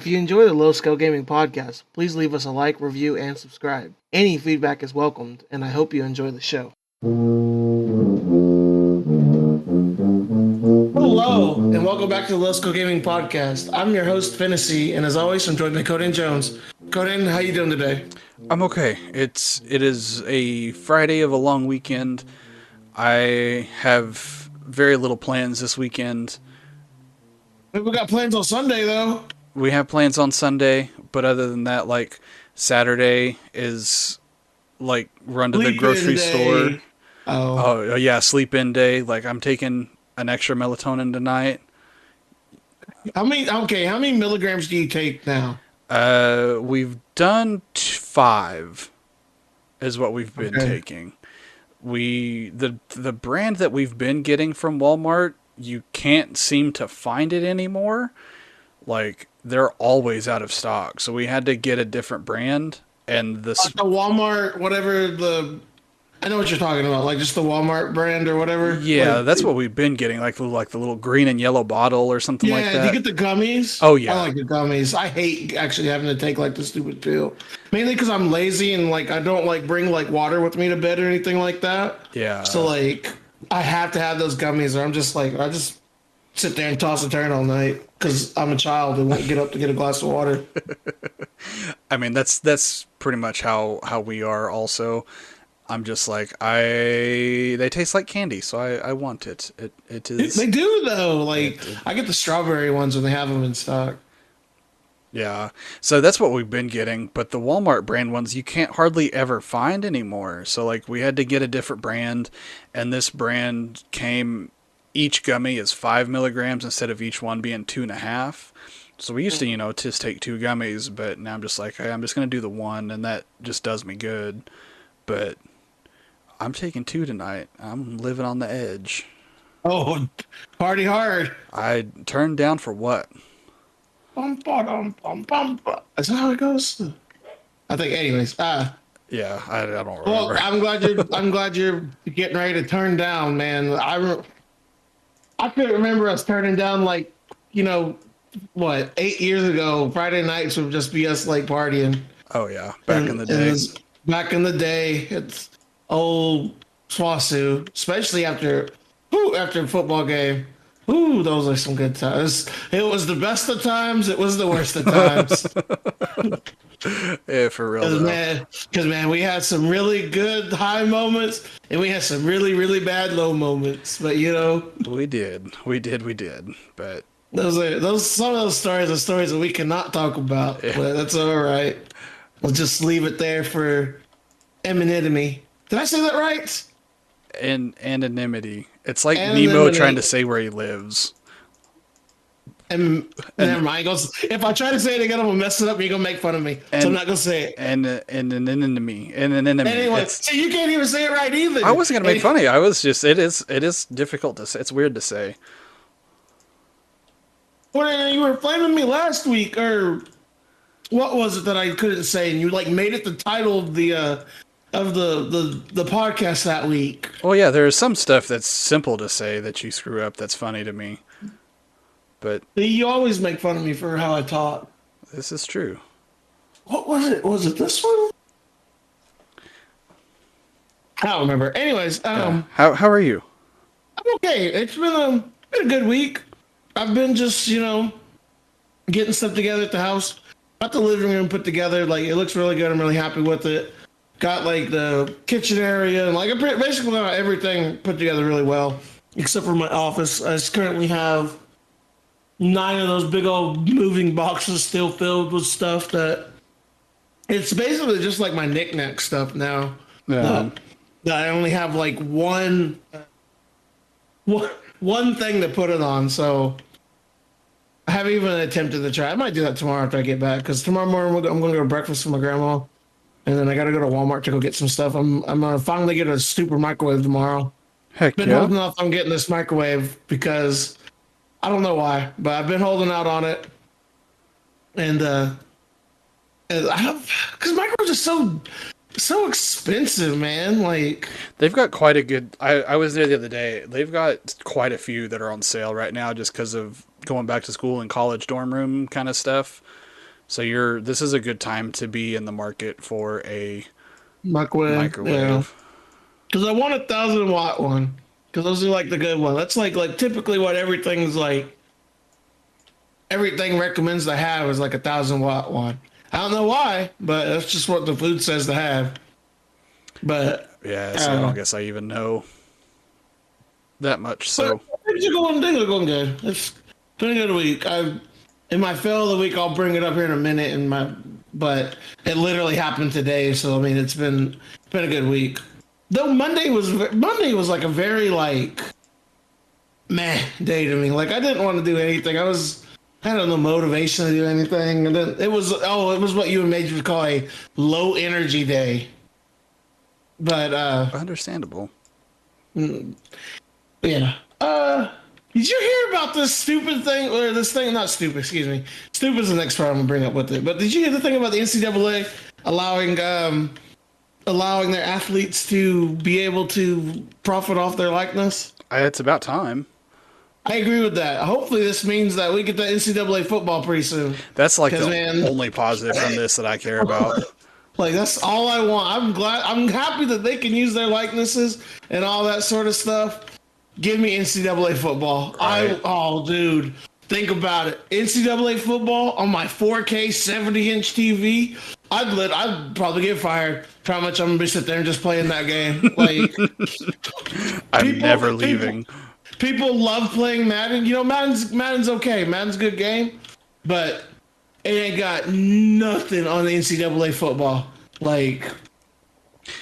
If you enjoy the Low Scale Gaming podcast, please leave us a like, review, and subscribe. Any feedback is welcomed, and I hope you enjoy the show. Hello, and welcome back to the Low Scale Gaming podcast. I'm your host, Fantasy, and as always, I'm joined by Coden Jones. Coden, how you doing today? I'm okay. It is a Friday of a long weekend. I have very little plans this weekend. We got plans on Sunday, though. We have plans on Sunday, but other than that, like Saturday is like run to the grocery store. Oh yeah, sleep in day. Like I'm taking an extra melatonin tonight. How many milligrams do you take now? We've done 5 is what we've been taking. The brand that we've been getting from Walmart, you can't seem to find it anymore. Like they're always out of stock, so we had to get a different brand. And this the Walmart, I know what you're talking about, like just the Walmart brand or whatever. Yeah, like, that's what we've been getting, like the little green and yellow bottle or something like that. Yeah, you get the gummies. Oh yeah, I like the gummies. I hate actually having to take like the stupid pill, mainly because I'm lazy and like I don't like bring like water with me to bed or anything like that. Yeah. So like I have to have those gummies, or I'm just like I just sit there and toss and turn all night because I'm a child and won't get up to get a glass of water. I mean that's pretty much how we are. Also, I'm just like they taste like candy, so I want it. It is. They do though. Like I get the strawberry ones when they have them in stock. Yeah, so that's what we've been getting, but the Walmart brand ones you can't hardly ever find anymore. So like we had to get a different brand, and this brand came. Each gummy is 5 milligrams instead of each one being 2.5. So we used to, just take 2 gummies, but now I'm just like, hey, I'm just gonna do the one, and that just does me good. But I'm taking 2 tonight. I'm living on the edge. Oh, party hard. I turned down for what? That's not how it goes. I think, anyways. Yeah, I don't remember. Well, I'm glad you're getting ready to turn down, man. I couldn't remember us turning down like, 8 years ago. Friday nights would just be us like partying. Oh yeah, back in the day. Back in the day, it's old Swasu, especially after a football game. Ooh, those are some good times. It was the best of times. It was the worst of times. Yeah, for real. Because man, we had some really good high moments, and we had some really, really bad low moments. But we did. But those some of those stories are stories that we cannot talk about. Yeah. But that's all right. We'll just leave it there for anonymity. Did I say that right? And anonymity. It's like Nemo trying to say where he lives. And never mind. If I try to say it again, I'm gonna mess it up. And you're gonna make fun of me, so I'm not gonna say it. And an enemy. Anyway, so you can't even say it right either. I wasn't gonna make fun of you. I was just. It is difficult to say. It's weird to say. Well, you were blaming me last week, or what was it that I couldn't say? And you like made it the title of the podcast that week. Well, yeah, there's some stuff that's simple to say that you screw up. That's funny to me. But you always make fun of me for how I talk. This is true. What was it? Was it this one? I don't remember. Anyways, how are you? I'm okay. It's been a good week. I've been just getting stuff together at the house. Got the living room put together. Like it looks really good. I'm really happy with it. Got like the kitchen area and like basically got everything put together really well, except for my office. I just currently have 9 of those big old moving boxes still filled with stuff that it's basically just like my knickknack stuff now. Yeah. I only have like one thing to put it on, so I haven't even attempted to try. I might do that tomorrow after I get back, because tomorrow morning I'm going to go to breakfast with my grandma, and then I got to go to Walmart to go get some stuff. I'm going to finally get a super microwave tomorrow. Heck Been holding off on getting this microwave because I don't know why, but I've been holding out on it, and because microwaves are so expensive, man. Like they've got quite a good. I was there the other day. They've got quite a few that are on sale right now, just because of going back to school and college dorm room kind of stuff. So this is a good time to be in the market for a Microwave, yeah. microwave. Because I want 1,000 watt one. Because those are like the good one. That's like typically what everything recommends to have is like 1,000 watt one. I don't know why, but that's just what the food says to have. But Yeah, see, I don't guess I even know that much. but So things are going good. It's been a good week. In my fail of the week, I'll bring it up here in a minute. But it literally happened today, so I mean, it's been a good week. Though Monday was like a very like meh day to me. Like I didn't want to do anything. I had no motivation to do anything, and then it was what you and Major would call a low energy day. But understandable. yeah. Did you hear about this stupid thing or this thing? Not stupid. Excuse me. Stupid is the next part I'm gonna bring up with it. But did you hear the thing about the NCAA allowing their athletes to be able to profit off their likeness? It's about time. I agree with that. Hopefully, this means that we get the NCAA football pretty soon. That's like Because the man, only positive from this that I care about. like that's all I want. I'm happy that they can use their likenesses and all that sort of stuff. Give me NCAA football. Right. Oh, dude, think about it. NCAA football on my 4K 70-inch TV. I'd probably get fired for how much I'm gonna be sitting there and just playing that game. Like I'm never leaving. People love playing Madden. You know, Madden's okay. Madden's a good game, but it ain't got nothing on the NCAA football. Like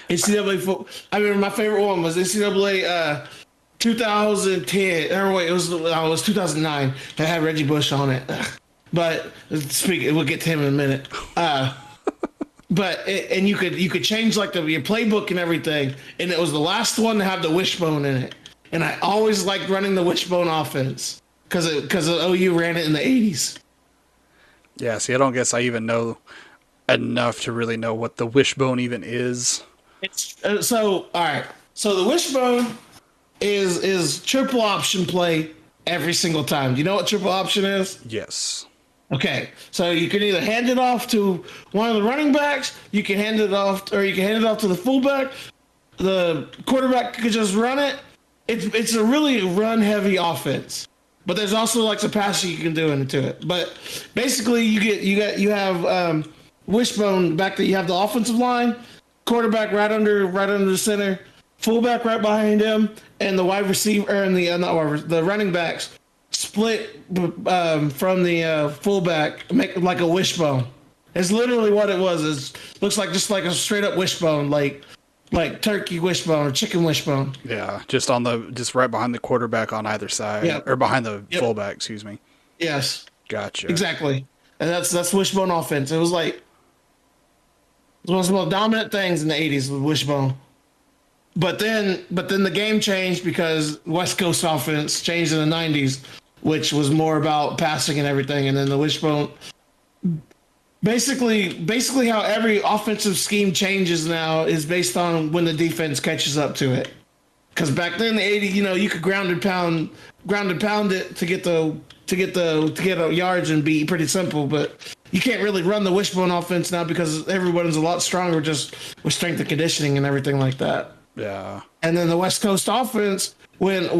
NCAA football. I remember my favorite one was NCAA 2010. Or wait, it was 2009. That had Reggie Bush on it. But we'll get to him in a minute. And you could change like your playbook and everything, and it was the last one to have the wishbone in it. And I always liked running the wishbone offense because OU ran it in the 80s. Yeah, see, I don't guess I even know enough to really know what the wishbone even is. It's all right. So the wishbone is triple option play every single time. Do you know what triple option is? Yes. Okay, so you can either hand it off to one of the running backs, you can hand it off to the fullback. The quarterback could just run it. It's a really run heavy offense, but there's also like some passing you can do into it. But basically, you have wishbone back there. You have the offensive line, quarterback right under the center, fullback right behind him, and the wide receiver and the running backs split from the fullback, make like a wishbone. It's literally what it was. It looks like just like a straight up wishbone, like turkey wishbone or chicken wishbone. Yeah, just right behind the quarterback on either side, Yep. or behind the fullback. Excuse me. Yes. Gotcha. Exactly. And that's wishbone offense. It was one of the most dominant things in the 80s with wishbone. But then the game changed because West Coast offense changed in the 90s, which was more about passing and everything. And then the wishbone, basically how every offensive scheme changes now is based on when the defense catches up to it. Because back then in the 80s, you could ground and pound it to get yards and be pretty simple, but you can't really run the wishbone offense now because everyone's a lot stronger just with strength and conditioning and everything like that. Yeah. And then the West Coast offense went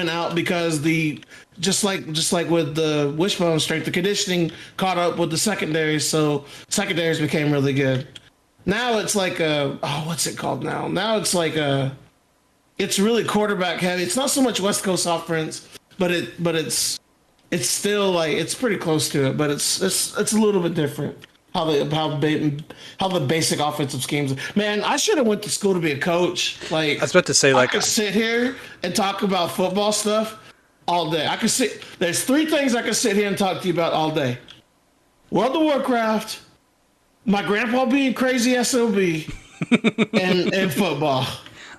out because just like with the wishbone, strength and conditioning caught up with the secondaries, so secondaries became really good. Now it's like what's it called now? Now it's like it's really quarterback heavy. It's not so much West Coast offense, but it's still like it's pretty close to it, but it's a little bit different. How the basic offensive schemes. Man, I should have went to school to be a coach. Like I was about to say, I could sit here and talk about football stuff all day. There's three things I could sit here and talk to you about all day: World of Warcraft, my grandpa being crazy SOB, and football.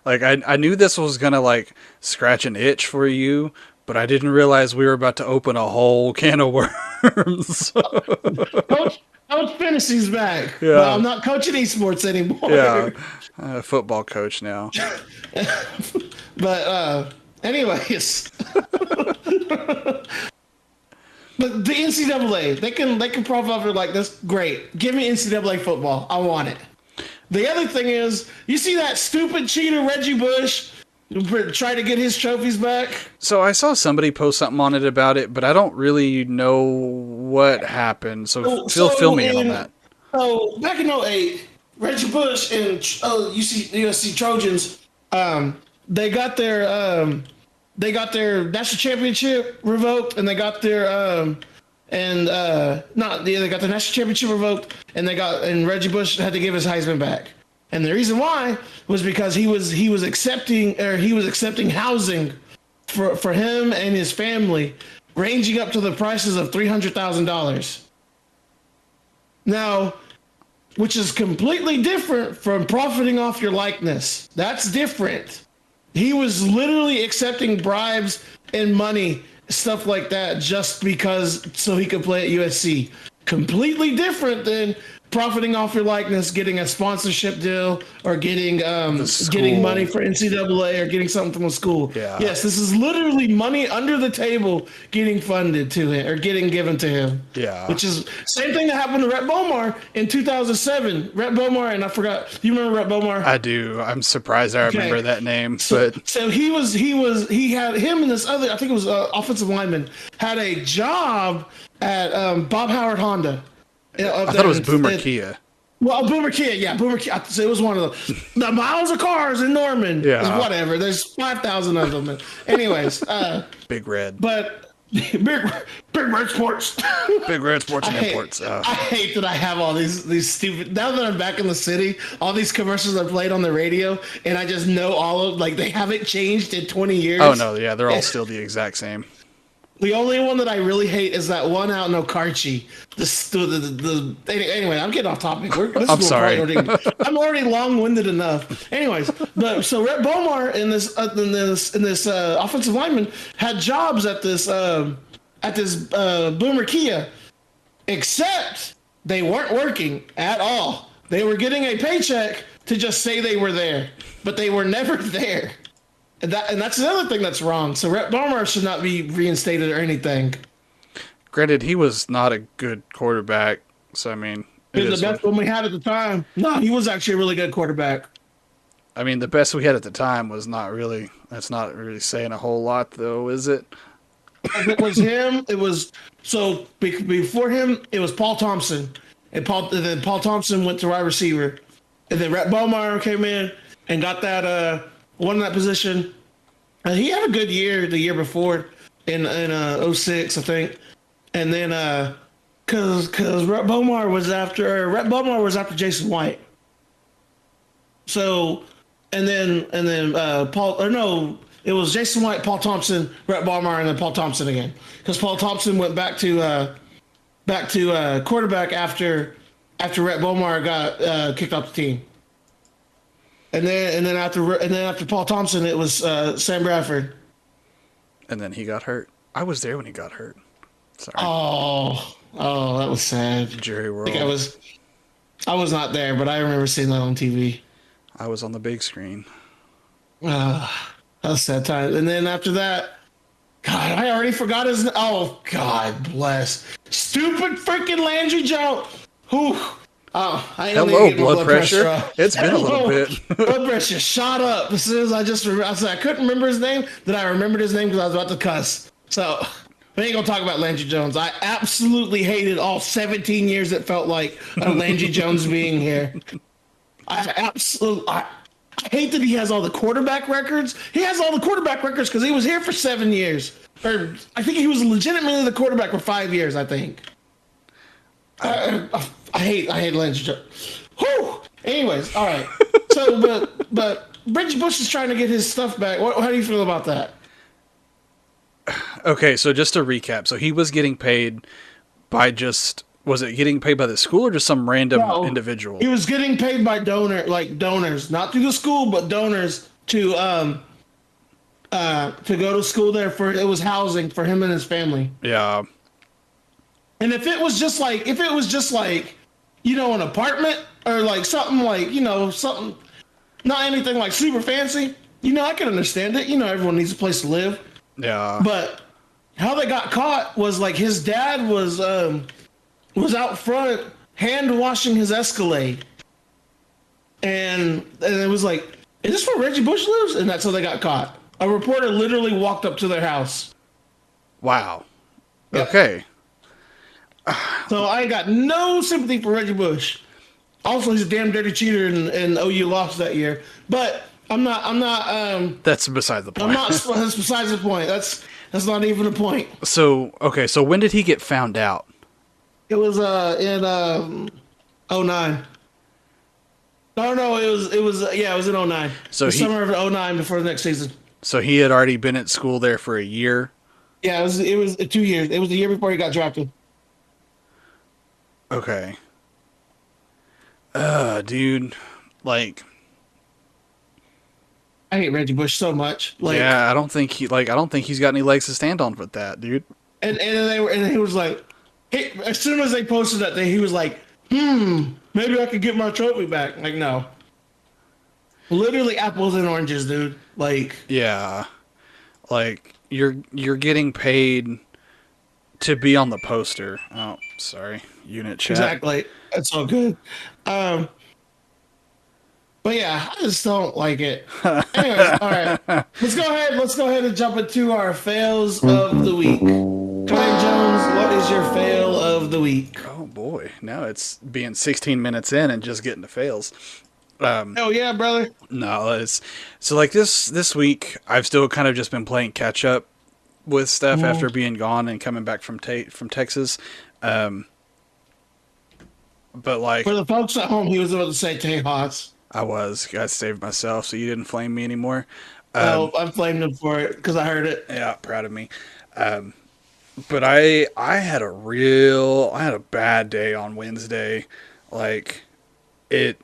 Like I knew this was gonna like scratch an itch for you, but I didn't realize we were about to open a whole can of worms. Coach Fantasy's back. Yeah. Well, I'm not coaching esports anymore. Yeah, football coach now. But anyways, But the NCAA, they can profile it like this. Great, give me NCAA football. I want it. The other thing is, you see that stupid cheater Reggie Bush try to get his trophies back. So I saw somebody post something on it about it, but I don't really know what happened. So fill me in on that. So back in '08, Reggie Bush and USC Trojans, they got their national championship revoked, and they got their they got the national championship revoked, and Reggie Bush had to give his Heisman back. And the reason why was because he was accepting housing for him and his family, ranging up to the prices of $300,000. Now, which is completely different from profiting off your likeness. That's different. He was literally accepting bribes and money, stuff like that, just because so he could play at USC. Completely different than profiting off your likeness, getting a sponsorship deal, or getting money for NCAA, or getting something from a school. Yeah. Yes, this is literally money under the table getting funded to him, or getting given to him. Yeah. Which is same thing that happened to Rhett Bomar in 2007. Rhett Bomar, and I forgot. Do you remember Rhett Bomar? I do. I'm surprised I remember that name. So he had him and this other, I think it was offensive lineman, had a job at Bob Howard Honda. I thought it was Boomer Kia. Well, Boomer Kia, yeah, Boomer Kia. So it was one of the miles of cars in Norman. Yeah, whatever. There's 5,000 of them. Anyways, Big Red. But big Red Sports. Big Red Sports and Imports. I hate that I have all these stupid. Now that I'm back in the city, all these commercials are played on the radio, and I just know all of they haven't changed in 20 years. Oh no, yeah, they're all still the exact same. The only one that I really hate is that one out in Okarchi. Anyway, I'm getting off topic. I'm sorry. I'm already long-winded enough. Anyways, so Rhett Bomar and this offensive lineman had jobs at this Boomer Kia, except they weren't working at all. They were getting a paycheck to just say they were there, but they were never there. And that's another thing that's wrong. So Rhett Bomar should not be reinstated or anything. Granted, he was not a good quarterback. So, I mean, he was the best one we had at the time. No, he was actually a really good quarterback. I mean, the best we had at the time was that's not really saying a whole lot, though, is it? If it was him, it was, so before him, it was Paul Thompson. And then Paul Thompson went to wide receiver. And then Rhett Bomar came in and got that, won that position. And he had a good year the year before in 06, I think. And then cause Rhett Bomar was after Jason White. So and then it was Jason White, Paul Thompson, Rhett Bomar, and then Paul Thompson again. Because Paul Thompson went back to quarterback after Rhett Bomar got kicked off the team. And then after Paul Thompson, it was Sam Bradford. And then he got hurt. I was there when he got hurt. Sorry. Oh, that was sad. Jerry World. I think I was not there, but I remember seeing that on TV. I was on the big screen. That was sad time. And then after that, God, I already forgot his name. Oh, God bless. Stupid freaking Landry Jones. Whew. Oh, Hello, blood pressure. It's been a little bit. Blood pressure shot up as soon as I said I couldn't remember his name. Then I remembered his name because I was about to cuss. So we ain't gonna talk about Landry Jones. I absolutely hated all 17 years it felt like of Landry Jones being here. I hate that he has all the quarterback records. He has all the quarterback records because he was here for 7 years. Or I think he was legitimately the quarterback for 5 years, I think. I hate Landry Jones. Whew. Anyways, all right. So, but Reggie Bush is trying to get his stuff back. How do you feel about that? Okay, so just to recap, so he was getting paid by was it getting paid by the school or just some random individual? He was getting paid by donors, not through the school, but donors to go to school there it was housing for him and his family. Yeah. And if it was just like, an apartment or like something like, something, not anything like super fancy, I can understand it. Everyone needs a place to live. Yeah. But how they got caught was like his dad was out front hand washing his Escalade, and it was like, is this where Reggie Bush lives? And that's how they got caught. A reporter literally walked up to their house. Wow. Yep. Okay. So I got no sympathy for Reggie Bush. Also, he's a damn dirty cheater, and OU lost that year. But I'm not. That's beside the point. I'm not. That's besides the point. That's not even a point. So, okay, so when did he get found out? It was in '09. No, it was it was in '09. So the summer of '09 before the next season. So he had already been at school there for a year? Yeah, it was 2 years. It was the year before he got drafted. Okay. Dude, like, I hate Reggie Bush so much. Like, yeah, I don't think he's got any legs to stand on with that, dude. and he was like, hey, as soon as they posted that thing, he was like, maybe I could get my trophy back. Like, no. Literally apples and oranges, dude. Like, Yeah. Like, you're getting paid to be on the poster. Oh, sorry. Unit chat. exactly. That's all good. But yeah, I just don't like it. Anyways, all right. Let's go ahead and jump into our fails of the week. Clyde Jones, what is your fail of the week? Oh boy, now it's being 16 minutes in and just getting to fails. Oh yeah, brother. No, it's so like this week I've still kind of just been playing catch up with stuff after being gone and coming back from Texas. But like For the folks at home, he was about to say Tejas. I saved myself so you didn't flame me anymore. No, I blamed him for it because I heard it. Yeah, proud of me. But I had a bad day on Wednesday. Like it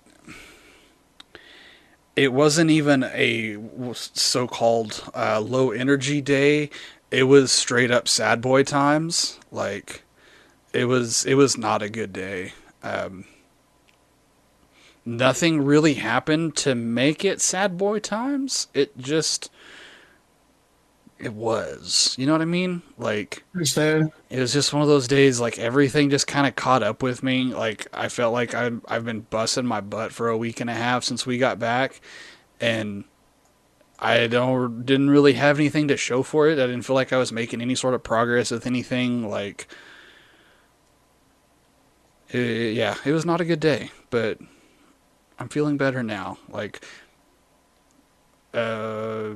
wasn't even a so-called low energy day. It was straight up sad boy times. Like it was not a good day. Nothing really happened to make it sad boy times. It was. You know what I mean? Like, Understand? it was just one of those days, like, everything just kind of caught up with me. Like, I felt like I've been busting my butt for a week and a half since we got back, and I didn't really have anything to show for it. I didn't feel like I was making any sort of progress with anything. Like, yeah, it was not a good day, but I'm feeling better now. Like, I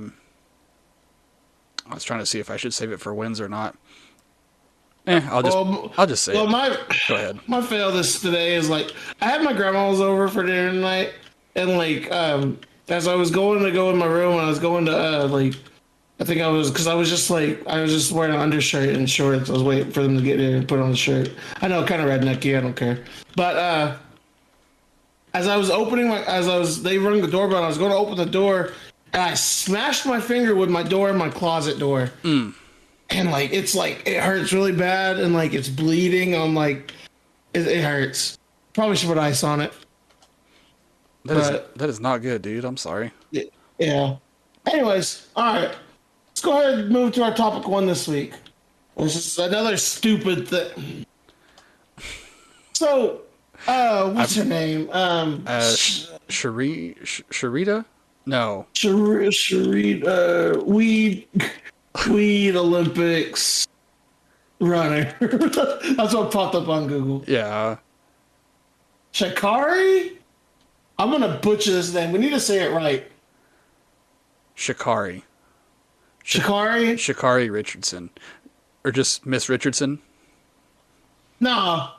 was trying to see if I should save it for wins or not. I'll just say it. Go ahead. My fail today is like I had my grandma's over for dinner tonight, and like as I was going to go in my room, I was going to because I was just wearing an undershirt and shorts. I was waiting for them to get in and put on the shirt. I know, kind of rednecky. I don't care. But as I was they rang the doorbell. I was going to open the door, and I smashed my finger with my door in my closet door. And like it hurts really bad, and like it's bleeding. I'm like, it hurts. Probably should put ice on it. That is not good, dude. I'm sorry. Yeah. Anyways, all right. Let's go ahead and move to our topic one this week. This is another stupid thing. So, what's her name? Sharita? No. Sharita, weed Olympics runner. That's what popped up on Google. Yeah. Shakari? I'm gonna butcher this name. We need to say it right. Shikari. Shakari? Shikari Richardson. Or just Miss Richardson? No.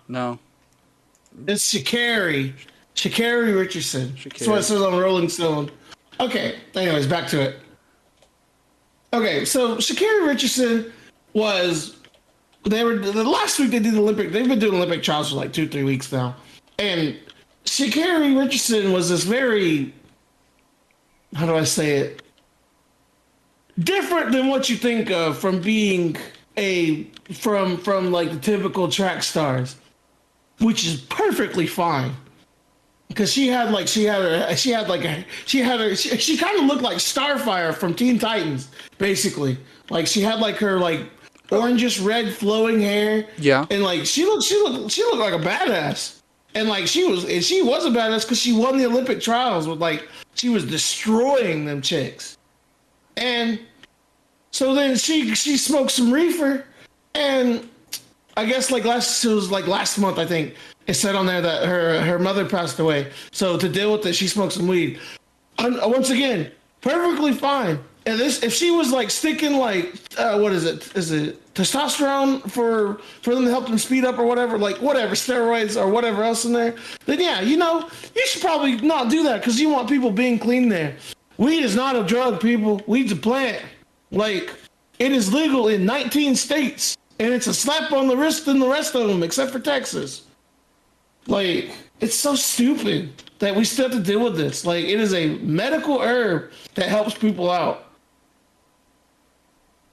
It's Shakari. Shakari Richardson. That's what it says on Rolling Stone. Okay, anyways, back to it. Okay, so Shakari Richardson the last week they did the Olympic, they've been doing Olympic trials for like 2-3 weeks now. And Shakari Richardson was this very, how do I say it? Different than what you think of from being from like the typical track stars, which is perfectly fine. Because she kind of looked like Starfire from Teen Titans, basically. Like she had like her like orangish red flowing hair. Yeah. And like she looked like a badass. And like she was a badass because she won the Olympic trials with like she was destroying them chicks. And so then she smoked some reefer, and I guess like last month I think it said on there that her mother passed away. So to deal with it, she smoked some weed. Once again, perfectly fine. And this, if she was like sticking like what is it? Is it testosterone for them to help them speed up or whatever? Like whatever steroids or whatever else in there? Then yeah, you should probably not do that because you want people being clean there. Weed is not a drug, people. Weed's a plant. Like it is legal in 19 states, and it's a slap on the wrist in the rest of them, except for Texas. Like it's so stupid that we still have to deal with this. Like it is a medical herb that helps people out.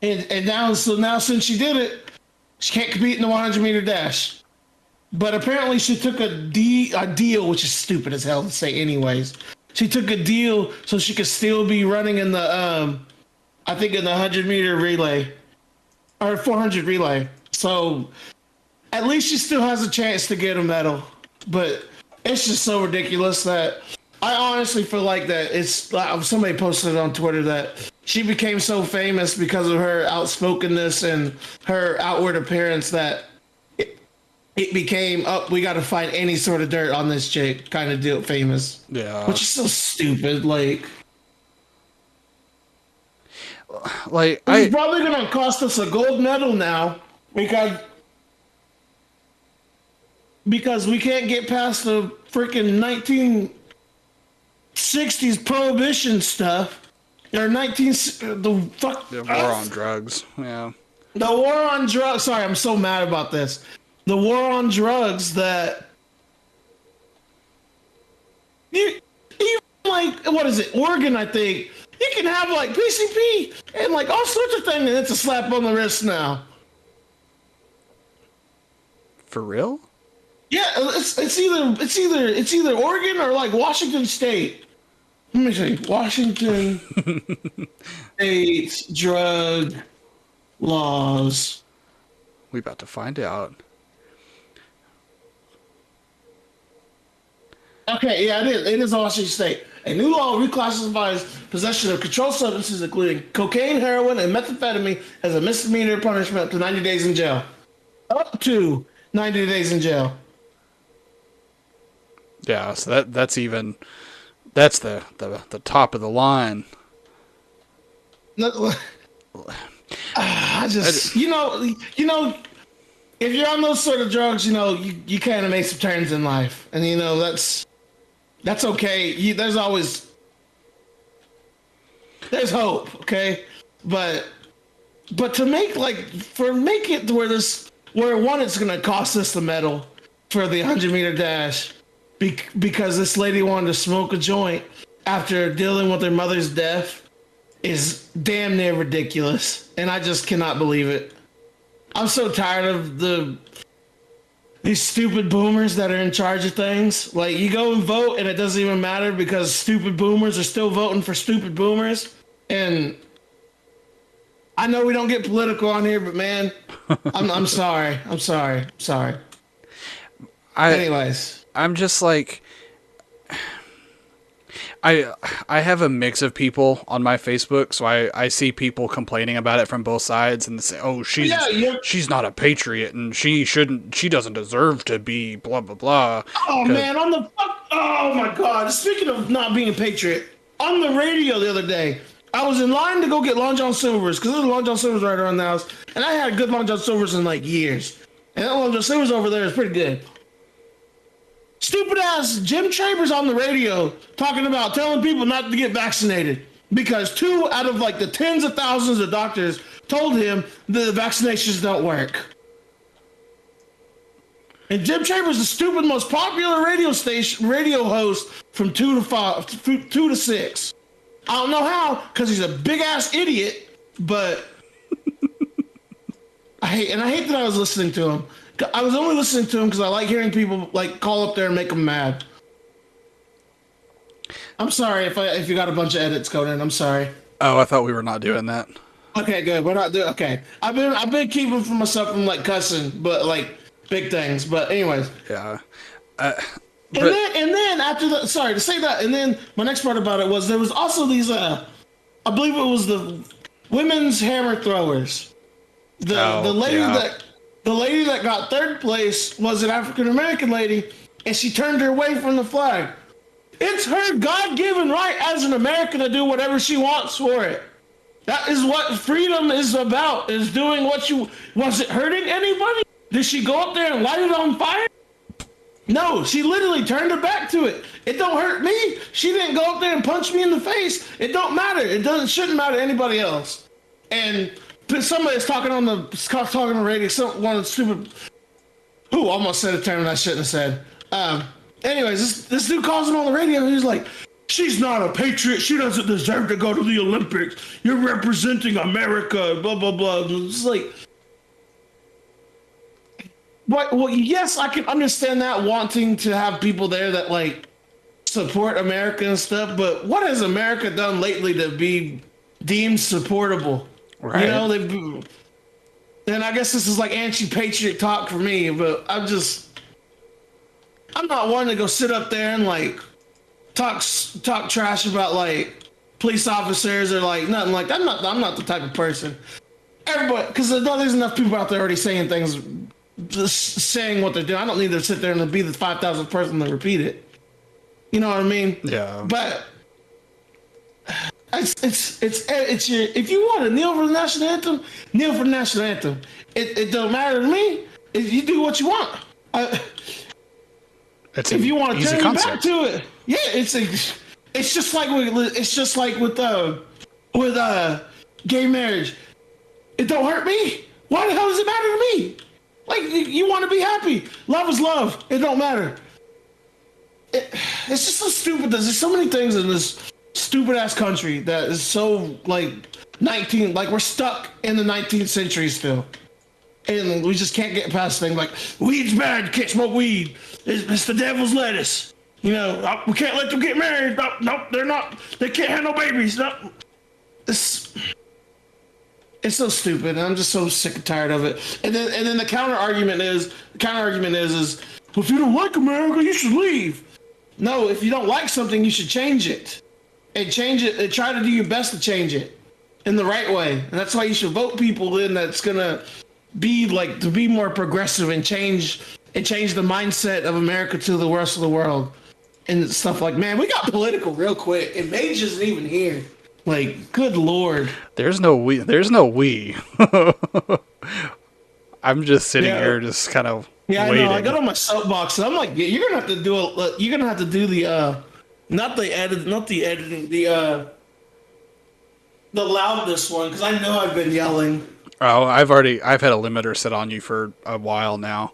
And now since she did it, she can't compete in the 100-meter dash. But apparently she took a deal, which is stupid as hell to say anyways. She took a deal so she could still be running in the I think in the 100-meter relay or 400 relay. So at least she still has a chance to get a medal. But it's just so ridiculous that I honestly feel like that it's like somebody posted on Twitter that she became so famous because of her outspokenness and her outward appearance that it became, oh, we got to find any sort of dirt on this chick kind of deal famous. Yeah. Which is so stupid. Like it's probably going to cost us a gold medal now because we can't get past the freaking 1960s prohibition stuff. Or The war on drugs. Yeah. The war on drugs. Sorry, I'm so mad about this. The war on drugs that you like, what is it? Oregon, I think. You can have like PCP and like all sorts of things, and it's a slap on the wrist now. For real? Yeah, it's either Oregon or like Washington State. Let me see. Washington State drug laws. We about to find out. Okay, yeah, it is. It is Washington State. A new law reclassifies possession of controlled substances, including cocaine, heroin, and methamphetamine, as a misdemeanor punishment up to 90 days in jail. Up to 90 days in jail. Yeah, so that's the top of the line. I just you know, if you're on those sort of drugs, you kind of make some turns in life, and that's okay. There's hope, okay, but to make it to where one, it's gonna cost us the medal for the 100-meter dash because this lady wanted to smoke a joint after dealing with her mother's death is damn near ridiculous, and I just cannot believe it. I'm so tired of these stupid boomers that are in charge of things. Like, you go and vote, and it doesn't even matter because stupid boomers are still voting for stupid boomers. And I know we don't get political on here, but man, I'm sorry. I'm sorry. Anyways, I'm just like, I have a mix of people on my Facebook, so I see people complaining about it from both sides and say, "Oh, she's not a patriot and she doesn't deserve to be blah blah blah." Oh man, oh my God! Speaking of not being a patriot, on the radio the other day, I was in line to go get Long John Silver's because there's a Long John Silver's right around the house, and I had a good Long John Silver's in like years, and that Long John Silver's over there is pretty good. Stupid ass Jim Travers on the radio telling people not to get vaccinated because 2 out of like the tens of thousands of doctors told him the vaccinations don't work. And Jim Travers, the stupid, most popular radio host from 2 to 6. I don't know how, because he's a big ass idiot, but I hate that I was listening to him. I was only listening to him because I like hearing people like call up there and make them mad. I'm sorry if you got a bunch of edits going in. I'm sorry. Oh, I thought we were not doing that. Okay, good. We're not doing okay. I've been keeping for myself from like cussing, but like big things. But anyways, Yeah. Uh, and but then after the sorry to say that, and then my next part about it was there was also these I believe it was the women's hammer throwers. The the oh lady yeah, that the lady that got third place was an African American lady, and she turned her away from the flag. It's her God given right as an American to do whatever she wants for it. That is what freedom is about, is doing what you was it hurting anybody? Did she go up there and light it on fire? No, she literally turned her back to it. It don't hurt me. She didn't go up there and punch me in the face. It don't matter. It doesn't shouldn't matter to anybody else. And somebody's talking on the radio. One of the stupid who almost said a term I shouldn't have said. Anyways, this dude calls him on the radio. And he's like, "She's not a patriot. She doesn't deserve to go to the Olympics. You're representing America." Blah blah blah. It's like, what? Well, yes, I can understand that wanting to have people there that like support America and stuff. But what has America done lately to be deemed supportable? You right. know, they've. And I guess this is like anti-patriot talk for me, but I'm not one to go sit up there and like talk trash about like police officers or like nothing like that. I'm not the type of person. Everybody, because there's enough people out there already saying things, just saying what they're doing. I don't need to sit there and be the 5,000th person to repeat it. You know what I mean? Yeah. But it's your if you want to kneel for the national anthem, kneel for the national anthem. It don't matter to me. If you do what you want. It's If an you want to easy turn your back concept. to it, yeah, it's just like with gay marriage. It don't hurt me. Why the hell does it matter to me? Like you want to be happy. Love is love. It don't matter. It's just so stupid. There's so many things in this stupid ass country that is so like 19. Like we're stuck in the 19th century still. And we just can't get past things like weed's bad. You can't smoke weed. It's the devil's lettuce. You know, we can't let them get married. Nope, they're not. They can't have no babies. No, it's so stupid. And I'm just so sick and tired of it. And then the counter argument is well, if you don't like America, you should leave. No, if you don't like something, you should change it. And change it. And try to do your best to change it in the right way. And that's why you should vote people in that's gonna be like to be more progressive and change the mindset of America to the rest of the world and stuff like man, we got political real quick. And Mage isn't even here. Like, good lord. There's no we. There's no we. I'm just sitting Yeah, here, just kind of yeah, I know. I got waiting. on my soapbox and I'm like, yeah, you're gonna have to do you're gonna have to do the not the edit, not the editing, the loudness one because I know I've been yelling. Oh, I've had a limiter set on you for a while now.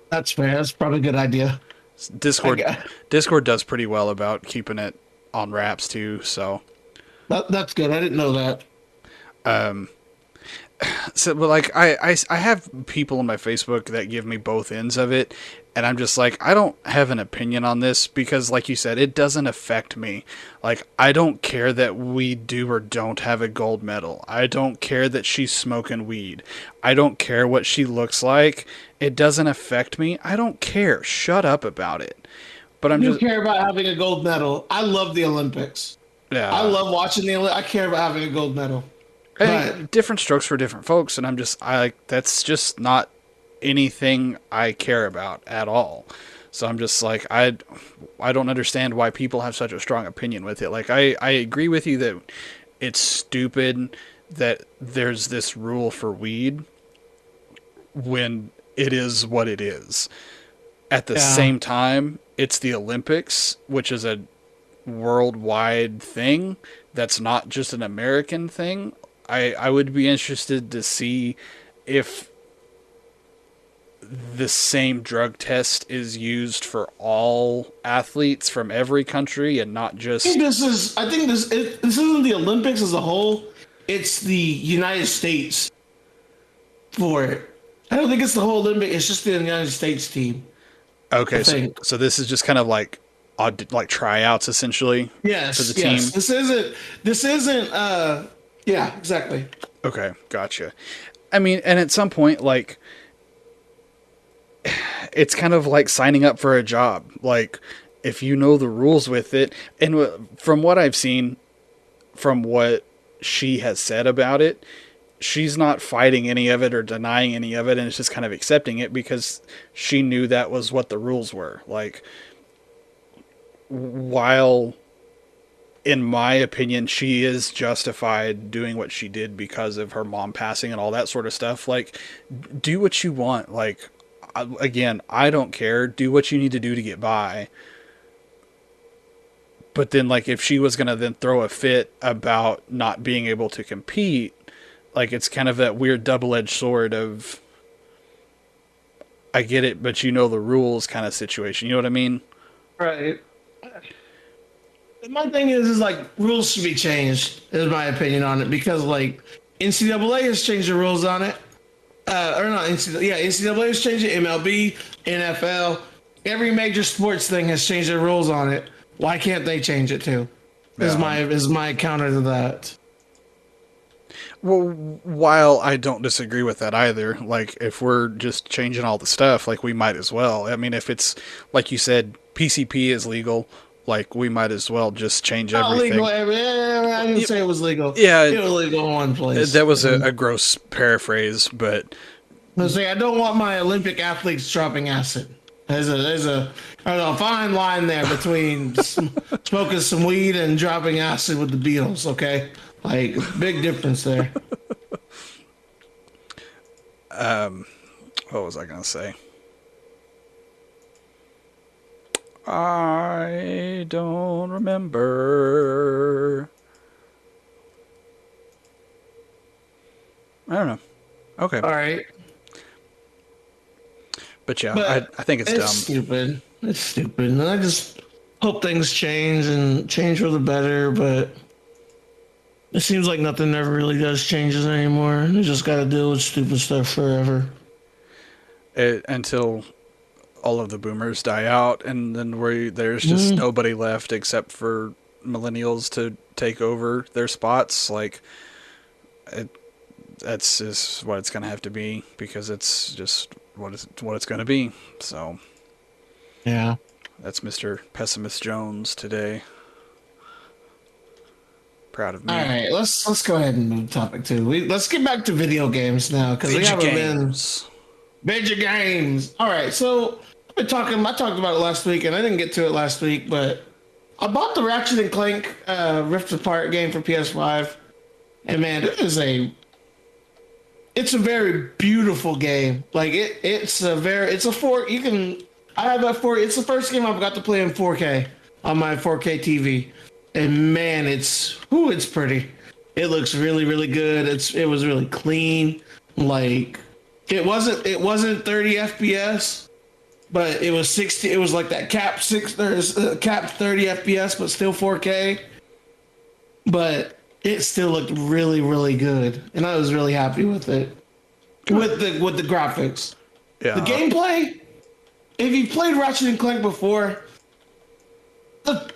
That's fair. That's probably a good idea. I Discord, got Discord does pretty well about keeping it on wraps too. So, that's good. I didn't know that. but like I have people on my Facebook that give me both ends of it, and I'm just like I don't have an opinion on this because, like you said, it doesn't affect me. Like I don't care that we do or don't have a gold medal. I don't care that she's smoking weed. I don't care what she looks like. It doesn't affect me. I don't care. Shut up about it. But I'm You just care about having a gold medal. I love the Olympics. I yeah. love watching the Olympics. I care about having a gold medal. But Hey, different strokes for different folks, and I like that's just not anything I care about at all. So I'm just like I don't understand why people have such a strong opinion with it. Like I agree with you that it's stupid that there's this rule for weed when it is what it is. At the yeah, same time, it's the Olympics, which is a worldwide thing that's not just an American thing. I would be interested to see if the same drug test is used for all athletes from every country and not just I think this isn't the Olympics as a whole. It's the United States for it. I don't think it's the whole Olympic. It's just the United States team. I okay. So think. so this is just kind of like like tryouts essentially for the Yes, team. yes. This isn't. Yeah, exactly. Okay, gotcha. I mean, and at some point, like, it's kind of like signing up for a job. Like, if you know the rules with it, and from what I've seen, from what she has said about it, she's not fighting any of it or denying any of it, and it's just kind of accepting it because she knew that was what the rules were. Like, while in my opinion, she is justified doing what she did because of her mom passing and all that sort of stuff. Like, do what you want. Like, again, I don't care. Do what you need to do to get by. But then, like, if she was going to then throw a fit about not being able to compete, like, it's kind of that weird double-edged sword of, I get it, but you know the rules kind of situation. You know what I mean? Right. My thing is like rules should be changed. Is my opinion on it because like NCAA has changed the rules on it. Or not NCAA. Yeah, NCAA has changed it. MLB, NFL, every major sports thing has changed their rules on it. Why can't they change it too? Yeah. Is my counter to that. Well, while I don't disagree with that either, like if we're just changing all the stuff, like we might as well. I mean, if it's like you said, PCP is legal, like we might as well just change Not legal. everything. I didn't say it was legal. Yeah, It was legal in one place. that was a gross paraphrase, but I say I don't want my Olympic athletes dropping acid. There's a I don't know, fine line there between smoking some weed and dropping acid with the Beatles. Okay, like big difference there. what was I gonna say? I don't remember. I don't know. Okay, All right, but yeah, but I think it's it's dumb. stupid. It's stupid, and I just hope things change and change for the better. But it seems like nothing ever really does changes anymore. You just got to deal with stupid stuff forever. Until all of the boomers die out, and then there's just Mm, nobody left except for millennials to take over their spots. Like, it, that's just what it's gonna have to be because it's just what it's gonna be. So yeah. that's Mr. Pessimist Jones today. Proud of All me. right, let's go ahead and move topic two. Let's get back to video games now because we Video haven't been games. video games. All right, so I've been talking. I talked about it last week, and I didn't get to it last week, but I bought the Ratchet and Clank Rift Apart game for PS5, and man, it's a very beautiful game. Like it's a four. You can I have that four. It's the first game I've got to play in 4K on my 4K TV, and man, it's pretty. It looks really really good. It was really clean. Like it wasn't 30 FPS, but it was 60. It was like that cap six. There's cap 30 FPS, but still 4K. But it still looked really really good, and I was really happy with it. With the graphics, the Yeah. gameplay. If you've played Ratchet and Clank before,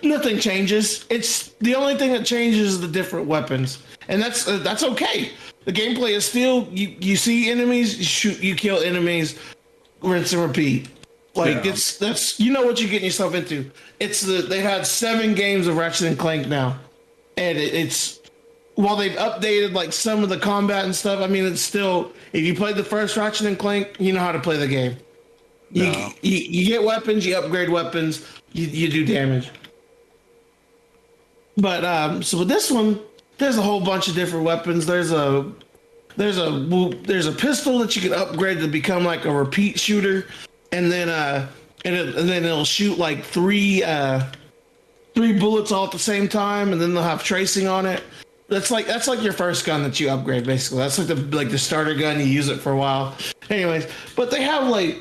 nothing changes. It's the only thing that changes is the different weapons, and that's okay. The gameplay is still you see enemies, you shoot, you kill enemies, rinse and repeat. Like Yeah. that's you know what you're getting yourself into. They had 7 games of Ratchet and Clank now, and it's while they've updated like some of the combat and stuff. I mean, it's still if you played the first Ratchet and Clank, you know how to play the game. No. You get weapons, you upgrade weapons, you do damage. But so with this one, there's a whole bunch of different weapons. There's a pistol that you can upgrade to become like a repeat shooter, and then and then it'll shoot like three bullets all at the same time, and then they'll have tracing on it. That's like your first gun that you upgrade basically. That's like the starter gun. You use it for a while. Anyways, but they have like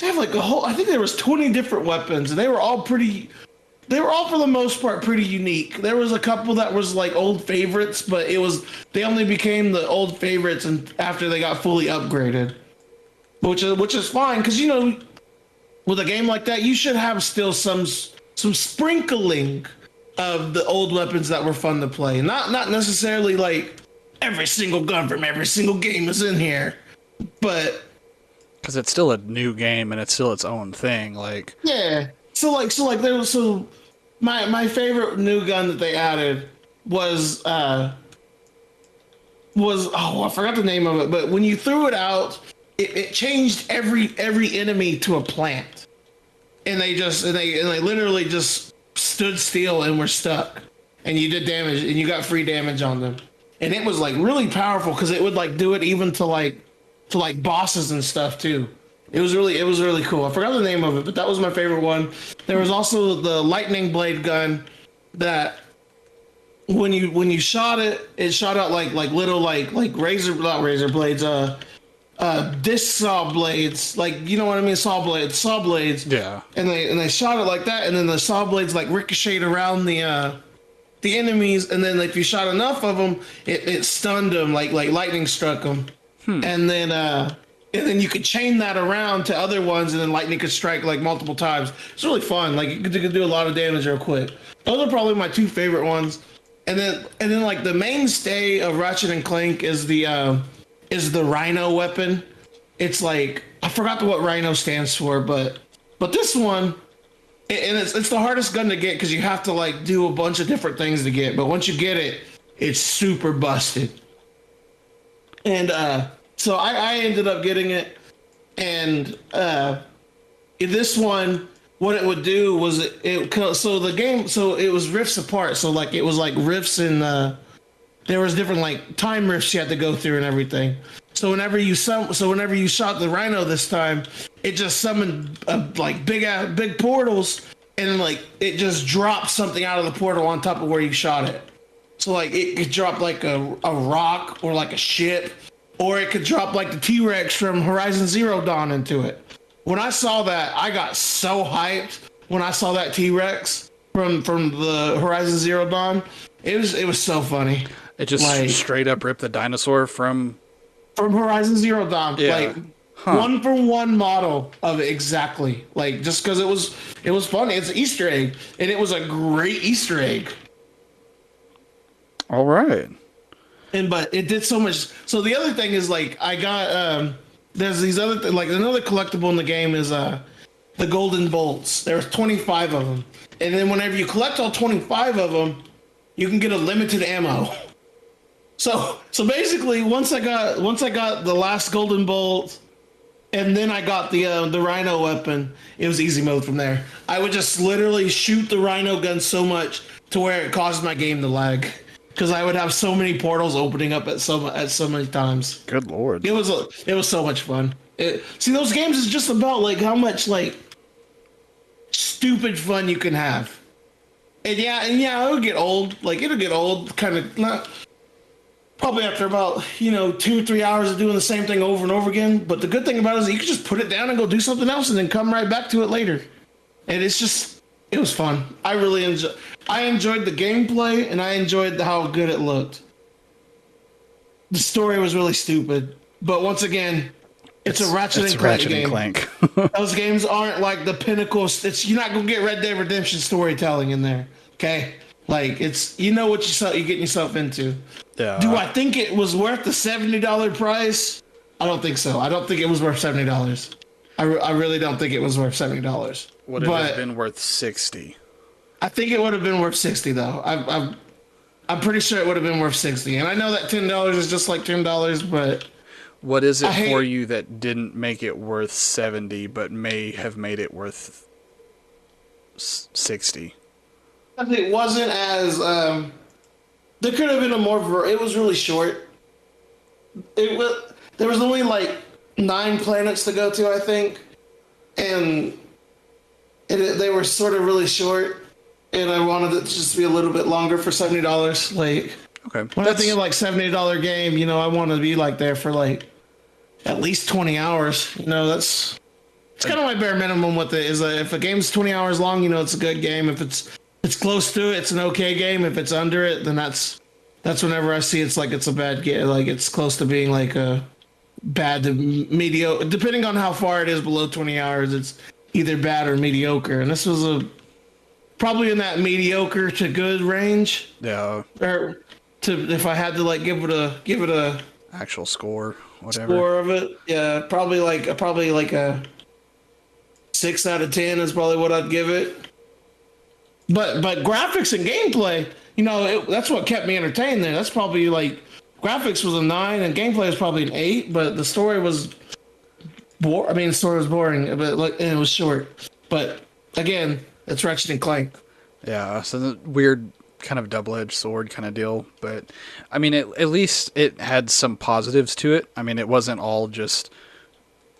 a whole. I think there was 20 different weapons, and they were all pretty. They were all for the most part pretty unique. There was a couple that was like old favorites, but they only became the old favorites and after they got fully upgraded, which is fine because with a game like that you should have still some sprinkling of the old weapons that were fun to play. Not necessarily like every single gun from every single game is in here. But Because it's still a new game and it's still its own thing. Like, yeah, so there was my favorite new gun that they added was oh, I forgot the name of it, but when you threw it out, it changed every enemy to a plant, and they literally just stood still and were stuck, and you did damage and you got free damage on them, and it was like really powerful because it would like do it even to like bosses and stuff too. It was really cool. I forgot the name of it, but that was my favorite one. There was also the lightning blade gun that when you shot it, it shot out like little like not razor blades, disc saw blades, like, you know what I mean, saw blades. yeah. And they shot it like that, and then the saw blades like ricocheted around the enemies, and then like, if you shot enough of them, it stunned them like lightning struck them, and then you could chain that around to other ones, and then lightning could strike like multiple times. It's really fun. Like you could do a lot of damage real quick. Those are probably my two favorite ones. And then like the mainstay of Ratchet and Clank is the Rhino weapon. It's like, I forgot what Rhino stands for, but this one, and it's the hardest gun to get because you have to like do a bunch of different things to get. But once you get it, it's super busted. And so I ended up getting it, and this one, what it would do was so the game, so it was rifts apart. So like it was like rifts in there was different like time rifts you had to go through and everything. So whenever you shot the Rhino this time, it just summoned like big portals, and like it just dropped something out of the portal on top of where you shot it. So like it could drop like a rock or like a ship, or it could drop like the T-Rex from Horizon Zero Dawn into it. When I saw that, I got so hyped when I saw that T-Rex from the Horizon Zero Dawn. It was so funny. It just like, straight up ripped the dinosaur from Horizon Zero Dawn. Yeah. Like one for one model of it exactly. Like just because it was funny. It's an Easter egg, and it was a great Easter egg. All right. But it did so much. So the other thing is like I got there's these other like another collectible in the game is the golden bolts. There's 25 of them, and then whenever you collect all 25 of them, you can get a limited ammo. So basically, once I got the last golden bolt, and then I got the Rhino weapon, it was easy mode from there. I would just literally shoot the Rhino gun so much to where it caused my game to lag, because I would have so many portals opening up at so many times. Good lord. It was so much fun. See, those games is just about like how much like stupid fun you can have. And yeah, it'll get old. Like it'll get old, kind of not. Probably after about 2-3 hours of doing the same thing over and over again. But the good thing about it is that you can just put it down and go do something else, and then come right back to it later. And it was fun. I really enjoyed the gameplay, and I enjoyed how good it looked. The story was really stupid, but once again, it's a Ratchet and Clank game. Clank. Those games aren't like the pinnacle. You're not gonna get Red Dead Redemption storytelling in there, okay? Like it's what you're getting yourself into. Yeah. Do I think it was worth the $70 price? I don't think so. I don't think it was worth $70. I really don't think it was worth $70. Would it have been worth $60? I think it would have been worth $60 though. I'm pretty sure it would have been worth $60. And I know that $10 is just like $10, but what is it for you that didn't make it worth $70 but may have made it worth $60? It wasn't as there could have been it was really short. There was only like 9 planets to go to, I think, and they were sort of really short, and I wanted it to just be a little bit longer for $70. Like, okay, when I think of like $70 game, I want to be like there for like at least 20 hours. It's kind of my bare minimum with it. Is if a game's 20 hours long, it's a good game. If it's close to it, it's an okay game. If it's under it, then that's whenever I see it's like it's a bad game. Like it's close to being like a bad to mediocre. Depending on how far it is below 20 hours, it's either bad or mediocre. And this was probably in that mediocre to good range. Yeah. Or to if I had to like give it a Actual score, whatever. score of it. Yeah, probably like a 6 out of 10 is probably what I'd give it. But graphics and gameplay, that's what kept me entertained there. That's probably like graphics was a 9 and gameplay was probably an 8, but the story was I mean, the story was boring, but like and it was short. But again, it's Ratchet and Clank. Yeah, so the weird kind of double-edged sword kind of deal, but I mean, at least it had some positives to it. I mean, it wasn't all just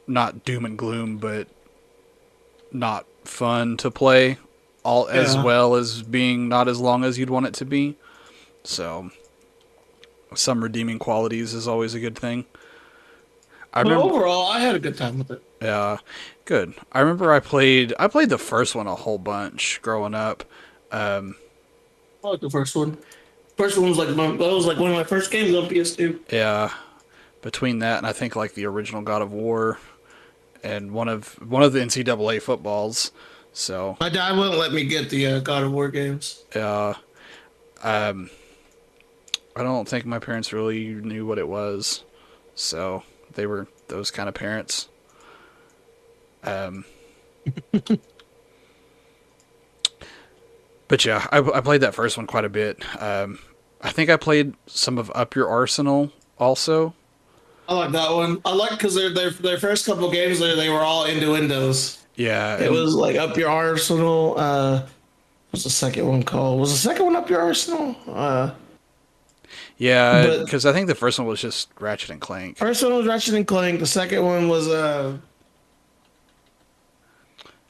not doom and gloom, but not fun to play, all as Yeah. well as being not as long as you'd want it to be. So, some redeeming qualities is always a good thing. I But remember, overall, I had a good time with it. yeah, good. I remember I played the first one a whole bunch growing up. Um, I like the first one. First one was that was like one of my first games on PS2. yeah, between that and I think like the original God of War and one of the NCAA footballs. So, My dad wouldn't let me get the God of War games. uh, um, I don't think my parents really knew what it was. So they were those kind of parents. Um, but yeah, I played that first one quite a bit. I think I played some of Up Your Arsenal also. I like that one. I like because their first couple of games they were all innuendos. Yeah, It and was like Up Your Arsenal. What's the second one called? Was the second one Up Your Arsenal? yeah, But because I think the first one was just Ratchet and Clank. first one was Ratchet and Clank. The second one was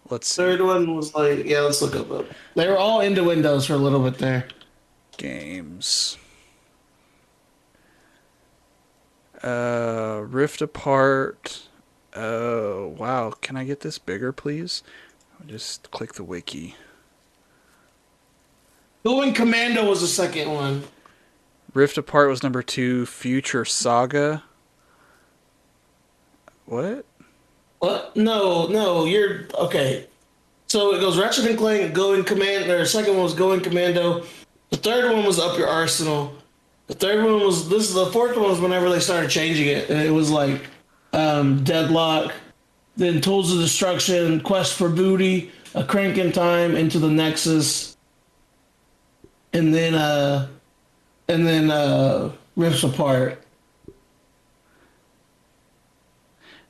Let's see. third one was like yeah. Let's look up. They were all innuendos for a little bit there. Games. Rift Apart. Oh, wow. Can I get this bigger, please? I'll just click the wiki. Going Commando was the second one. Rift Apart was number 2. Future Saga. What? What? No, no, you're okay. So it goes Ratchet and Clank, Going Commando. The second one was Going Commando. The third one was Up Your Arsenal. The third one was this is the fourth one was whenever they started changing it. And it was like Deadlock, then Tools of Destruction, Quest for Booty, A Crank in Time, Into the Nexus, and then Rifts Apart.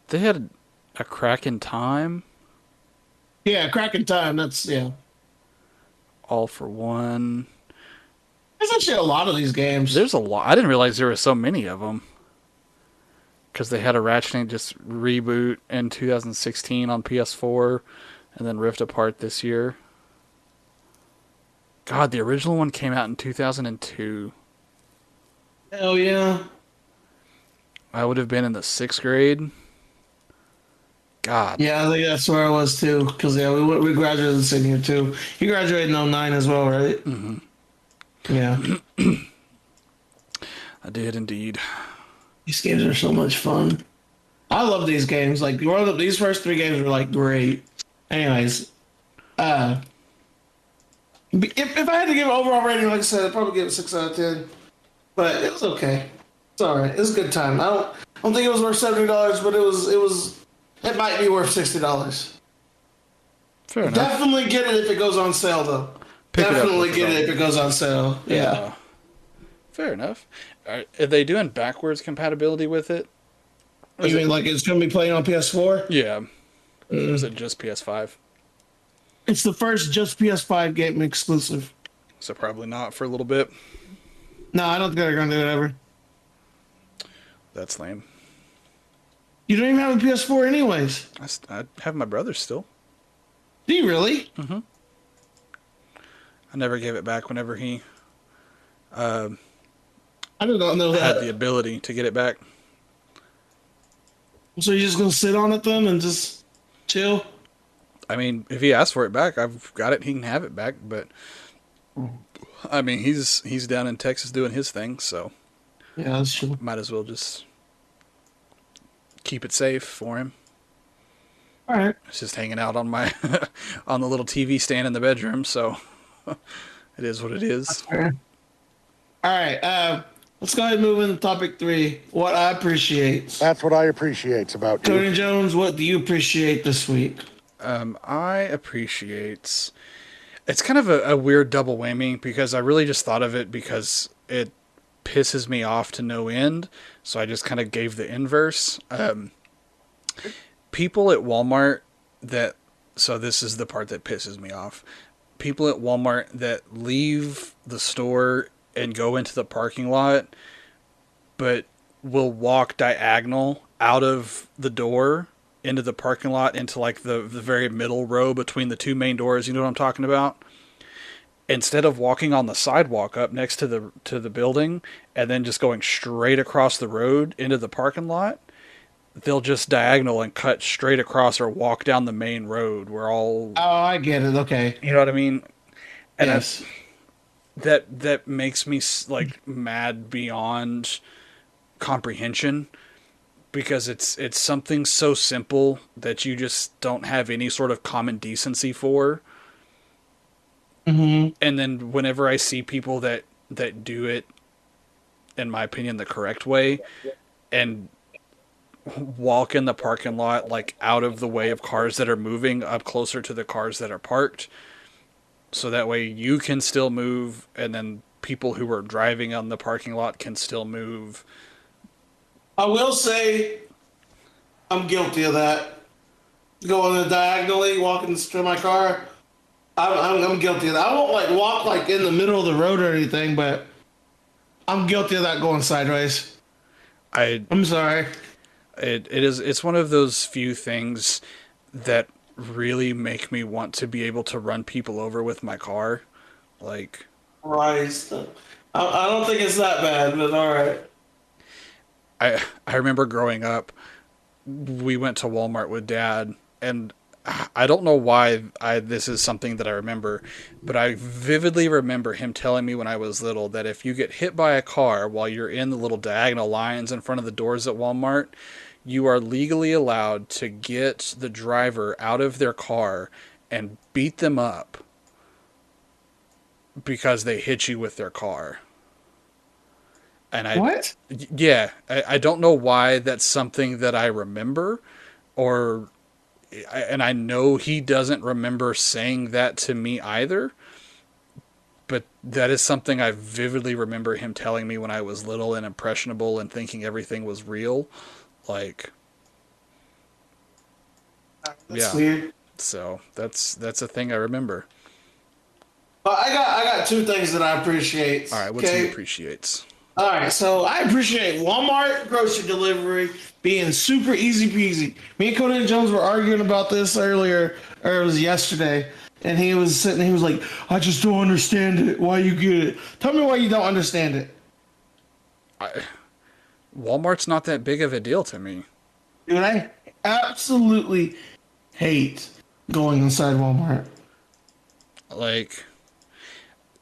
They had a crack in time. Yeah, Crack in Time. That's yeah. All for one. There's actually a lot of these games. There's a lot. I didn't realize there were so many of them. Because they had a Ratchet and just reboot in 2016 on PS4, and then Rift Apart this year. God, the original one came out in 2002. Hell yeah. I would have been in the 6th grade. God. Yeah, I think that's where I was too. Because yeah, we graduated the same year too. You graduated in '09 as well, right? Hmm. Yeah. I did indeed. These games are so much fun. I love these games. Like these first three games were like great. Anyways, uh, if I had to give an overall rating, like I said, I'd probably give it 6 out of 10. But it was okay. It's all right. It was a good time. I don't think it was worth $70, but it might be worth $60. Fair enough. Definitely get it if it goes on sale, though. Pick it up Definitely with get it it if it goes on sale. Yeah. Fair enough. Are they doing backwards compatibility with it? You mean like it's going to be playing on PS4? Yeah. Or is it just PS5? It's the first just PS5 game exclusive. So probably not for a little bit. No, I don't think they're going to do it ever. That's lame. You don't even have a PS4 anyways. I have my brother still. Do you really? Mm-hmm. I never gave it back whenever he I did not know had that. the ability to get it back. So you're just going to sit on it then and just chill? I mean, if he asks for it back, I've got it. He can have it back. But I mean, he's down in Texas doing his thing, so Yeah, that's true. might as well just keep it safe for him. All right. It's just hanging out on my on the little TV stand in the bedroom, so it is what it is. Fair. All right. Let's go ahead and move into topic three. What I appreciate. That's what I appreciate about you. Tony Jones, what do you appreciate this week? I appreciate. It's kind of a weird double whammy because I really just thought of it because it pisses me off to no end. So I just kind of gave the inverse. People at Walmart that. So this is the part that pisses me off. People at Walmart that leave the store and go into the parking lot, but will walk diagonal out of the door into the parking lot into like the very middle row between the two main doors. You know what I'm talking about? Instead of walking on the sidewalk up next to the building and then just going straight across the road into the parking lot, they'll just diagonal and cut straight across or walk down the main road. We're all, Oh, I get it. Okay. you know what I mean? And Yes. that makes me like mad beyond comprehension because it's something so simple that you just don't have any sort of common decency for. Mm-hmm. And then whenever I see people that do it, in my opinion, the correct way, and walk in the parking lot like out of the way of cars that are moving up closer to the cars that are parked, so that way you can still move, and then people who are driving on the parking lot can still move. I will say I'm guilty of that. Going diagonally, walking to my car. I'm guilty of that. I won't like walk like in the middle of the road or anything, but I'm guilty of that going sideways. I I'm sorry. it's one of those few things that really make me want to be able to run people over with my car. Like Christ. I don't think it's that bad, but all right. I remember growing up, we went to Walmart with Dad, and I don't know why this is something that I remember, but I vividly remember him telling me when I was little that if you get hit by a car while you're in the little diagonal lines in front of the doors at Walmart, you are legally allowed to get the driver out of their car and beat them up because they hit you with their car. And What? yeah, I don't know why that's something that I remember, or, and I know he doesn't remember saying that to me either, but that is something I vividly remember him telling me when I was little and impressionable and thinking everything was real. Like, That's yeah, weird. so that's a thing I remember. But I got two things that I appreciate. All right, what's he Okay. appreciates? All right, so I appreciate Walmart grocery delivery being super easy peasy. Me and Conan Jones were arguing about this earlier, or it was yesterday, and he was sitting. He was like, "I just don't understand it. Why you get it? Tell me why you don't understand it." I, Walmart's not that big of a deal to me. Dude, I absolutely hate going inside Walmart. Like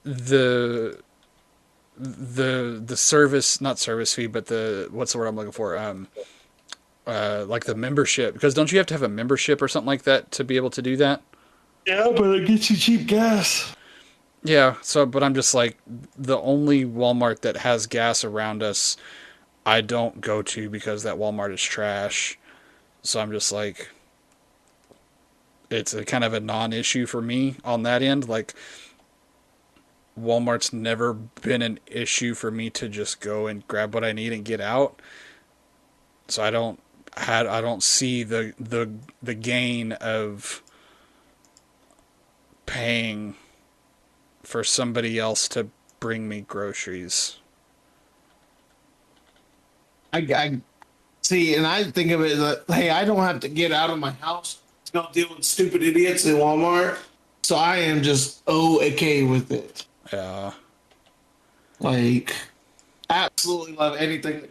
the the service, not service fee, but the, what's the word I'm looking for, like the membership, because don't you have to have a membership or something like that to be able to do that? Yeah, but it gets you cheap gas. Yeah, so but I'm just like, the only Walmart that has gas around us I don't go to because that Walmart is trash. So I'm just like, it's a kind of a non-issue for me on that end. Like, Walmart's never been an issue for me to just go and grab what I need and get out. So I don't see the gain of paying for somebody else to bring me groceries. I see, and I think of it that hey, I don't have to get out of my house to go deal with stupid idiots in Walmart, so I am just okay with it. Yeah. Like, absolutely love anything that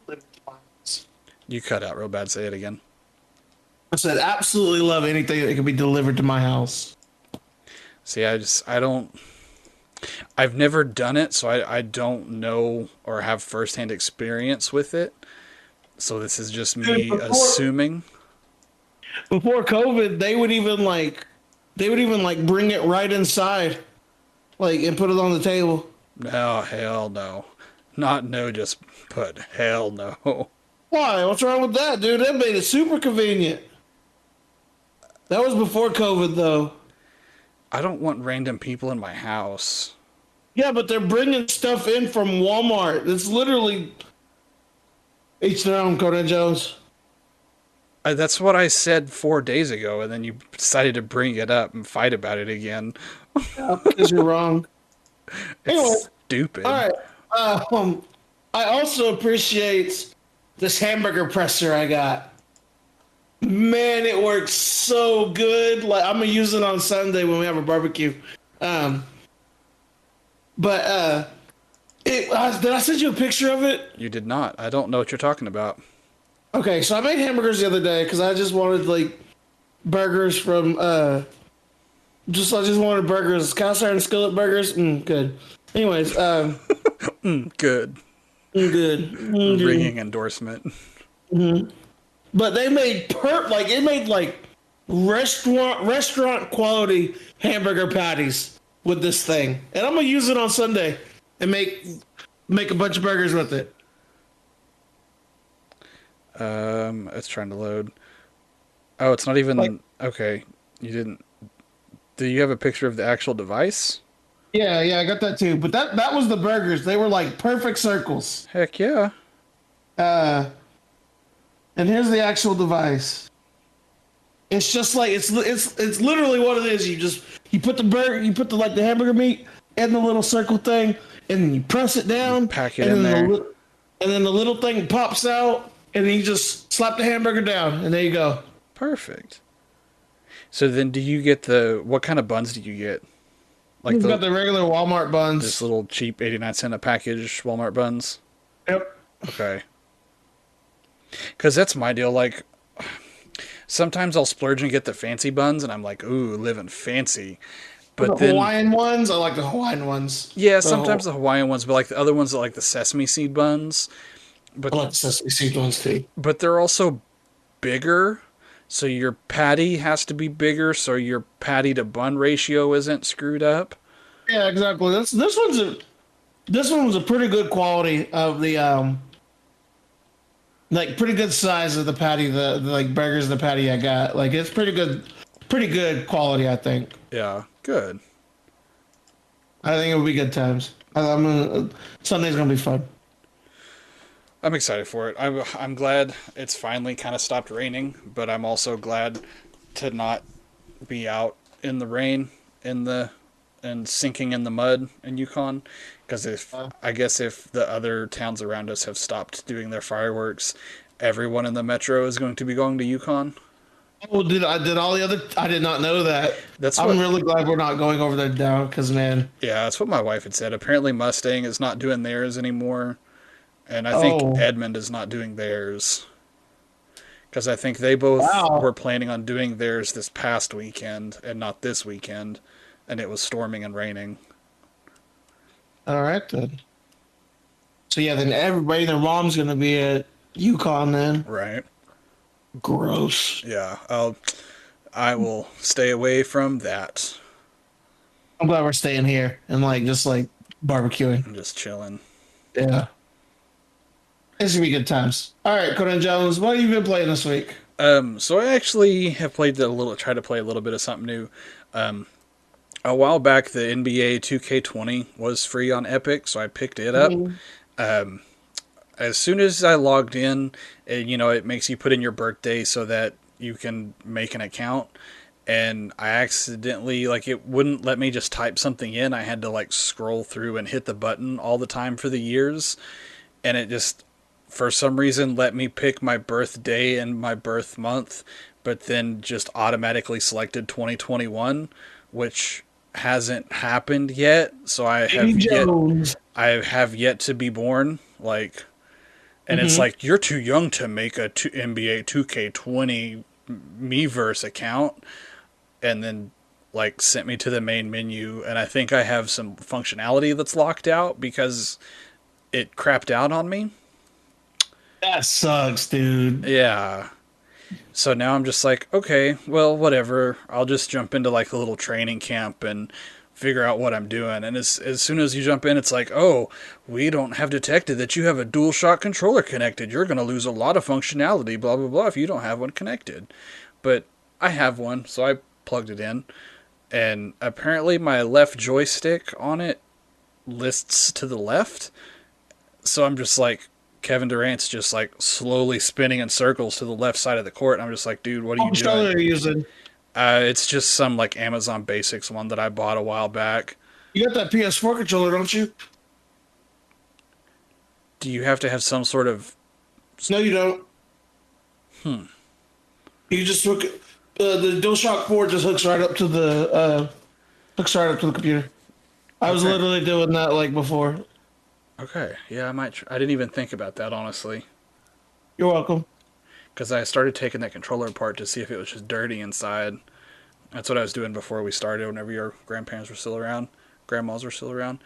delivers to my house. You cut out real bad. Say it again. I said absolutely love anything that can be delivered to my house. See, I don't, I've never done it, so I don't know or have firsthand experience with it. So this is just Dude, me assuming. before COVID, they would even like bring it right inside, like and put it on the table. No, hell no. Not no, just put hell no. Why? What's wrong with that, dude? That made it super convenient. That was before COVID, though. I don't want random people in my house. Yeah, but they're bringing stuff in from Walmart. It's literally each their own, Conan Jones. That's what I said 4 days ago, and then you decided to bring it up and fight about it again. Yeah, because you're wrong. Anyway, It's all stupid. right. I also appreciate this hamburger presser I got. Man, it works so good. Like I'm gonna use it on Sunday when we have a barbecue. Um, but did I send you a picture of it? You did not. I don't know what you're talking about. Okay, so I made hamburgers the other day because I just wanted like burgers from I just wanted burgers, cast iron skillet burgers. Good. Anyways, Good. good. Good. Ringing endorsement. But they made it made like restaurant quality hamburger patties with this thing, and I'm gonna use it on Sunday and make a bunch of burgers with it. It's trying to load. Oh, it's not even Like, okay. You didn't. Do you have a picture of the actual device? yeah, I got that too. But that was the burgers. They were like perfect circles. Heck yeah. Uh, and here's the actual device. It's just like it's literally what it is. You put the burger, you put the like the hamburger meat in the little circle thing, and then you press it down, Pack it and in there. and then the little thing pops out, and then you just slap the hamburger down, and there you go. Perfect. So then, do you get what kind of buns do you get? Like We've got the regular Walmart this buns. little cheap 89 cent a package Walmart buns? Yep. Okay. Because that's my deal. Like, sometimes I'll splurge and get the fancy buns, and I'm like, ooh, living fancy. The But then, Hawaiian ones, I like the Hawaiian ones. yeah, The sometimes the Hawaiian ones, but like the other ones are like the sesame seed buns. I But like the sesame seed ones too. they're also bigger, so your patty has to be bigger, so your patty to bun ratio isn't screwed up. Yeah, exactly. This one was a pretty good quality of the like pretty good size of the patty, the like burgers of the patty I got. Like it's pretty good quality. I think. Yeah, good. I think it will be good times. I'm gonna, Sunday's gonna be fun. I'm excited for it. I'm glad it's finally kind of stopped raining, but I'm also glad to not be out in the rain in the and sinking in the mud in Yukon. Because I guess if the other towns around us have stopped doing their fireworks, everyone in the metro is going to be going to Yukon. Oh, did all the other? I did not know that. That's I'm what. really glad we're not going over there now, because man. Yeah, that's what my wife had said. Apparently, Mustang is not doing theirs anymore, and I think Oh Edmond is not doing theirs. Because I think they both wow. were planning on doing theirs this past weekend and not this weekend, and it was storming and raining. All right then. So yeah, then everybody, their mom's gonna be at Yukon then. Right. Gross. Yeah. I will stay away from that. I'm glad we're staying here and like just like barbecuing. I'm just chilling. Yeah. It's gonna be good times. All right, Conan Jones, what have you been playing this week? So I actually have tried to play a little bit of something new. A while back, the NBA 2K20 was free on Epic, so I picked it up. Mhm. As soon as I logged in, it makes you put in your birthday so that you can make an account. And I accidentally, like, it wouldn't let me just type something in. I had to, like, scroll through and hit the button all the time for the years. And it just, for some reason, let me pick my birthday and my birth month, but then just automatically selected 2021, which hasn't happened yet. So Davy Jones. I have yet to be born. Like, and it's Mhm. like, you're too young to make a NBA 2K20 Miiverse account. And then, like, sent me to the main menu. And I think I have some functionality that's locked out because it crapped out on me. That sucks, dude. Yeah. So now I'm just like, okay, well, whatever. I'll just jump into, like, a little training camp and figure out what I'm doing. And as soon as you jump in, it's like, oh, we don't have detected that you have a DualShock controller connected. You're going to lose a lot of functionality, blah, blah, blah, if you don't have one connected. But I have one, so I plugged it in. And apparently my left joystick on it lists to the left. So I'm just like, Kevin Durant's just like slowly spinning in circles to the left side of the court. And I'm just like, dude, what are you What controller doing? are you using? It's just some like Amazon Basics one that I bought a while back. You got that PS4 controller, don't you? Do you have to have some sort of... No, you don't. You just hook it. The DualShock 4 just hooks right up to the computer. I was Okay. literally doing that like before. Okay, yeah, I might. I didn't even think about that, honestly, You're welcome. because I started taking that controller apart to see if it was just dirty inside. That's what I was doing before we started. Whenever your grandparents were still around, grandmas were still around.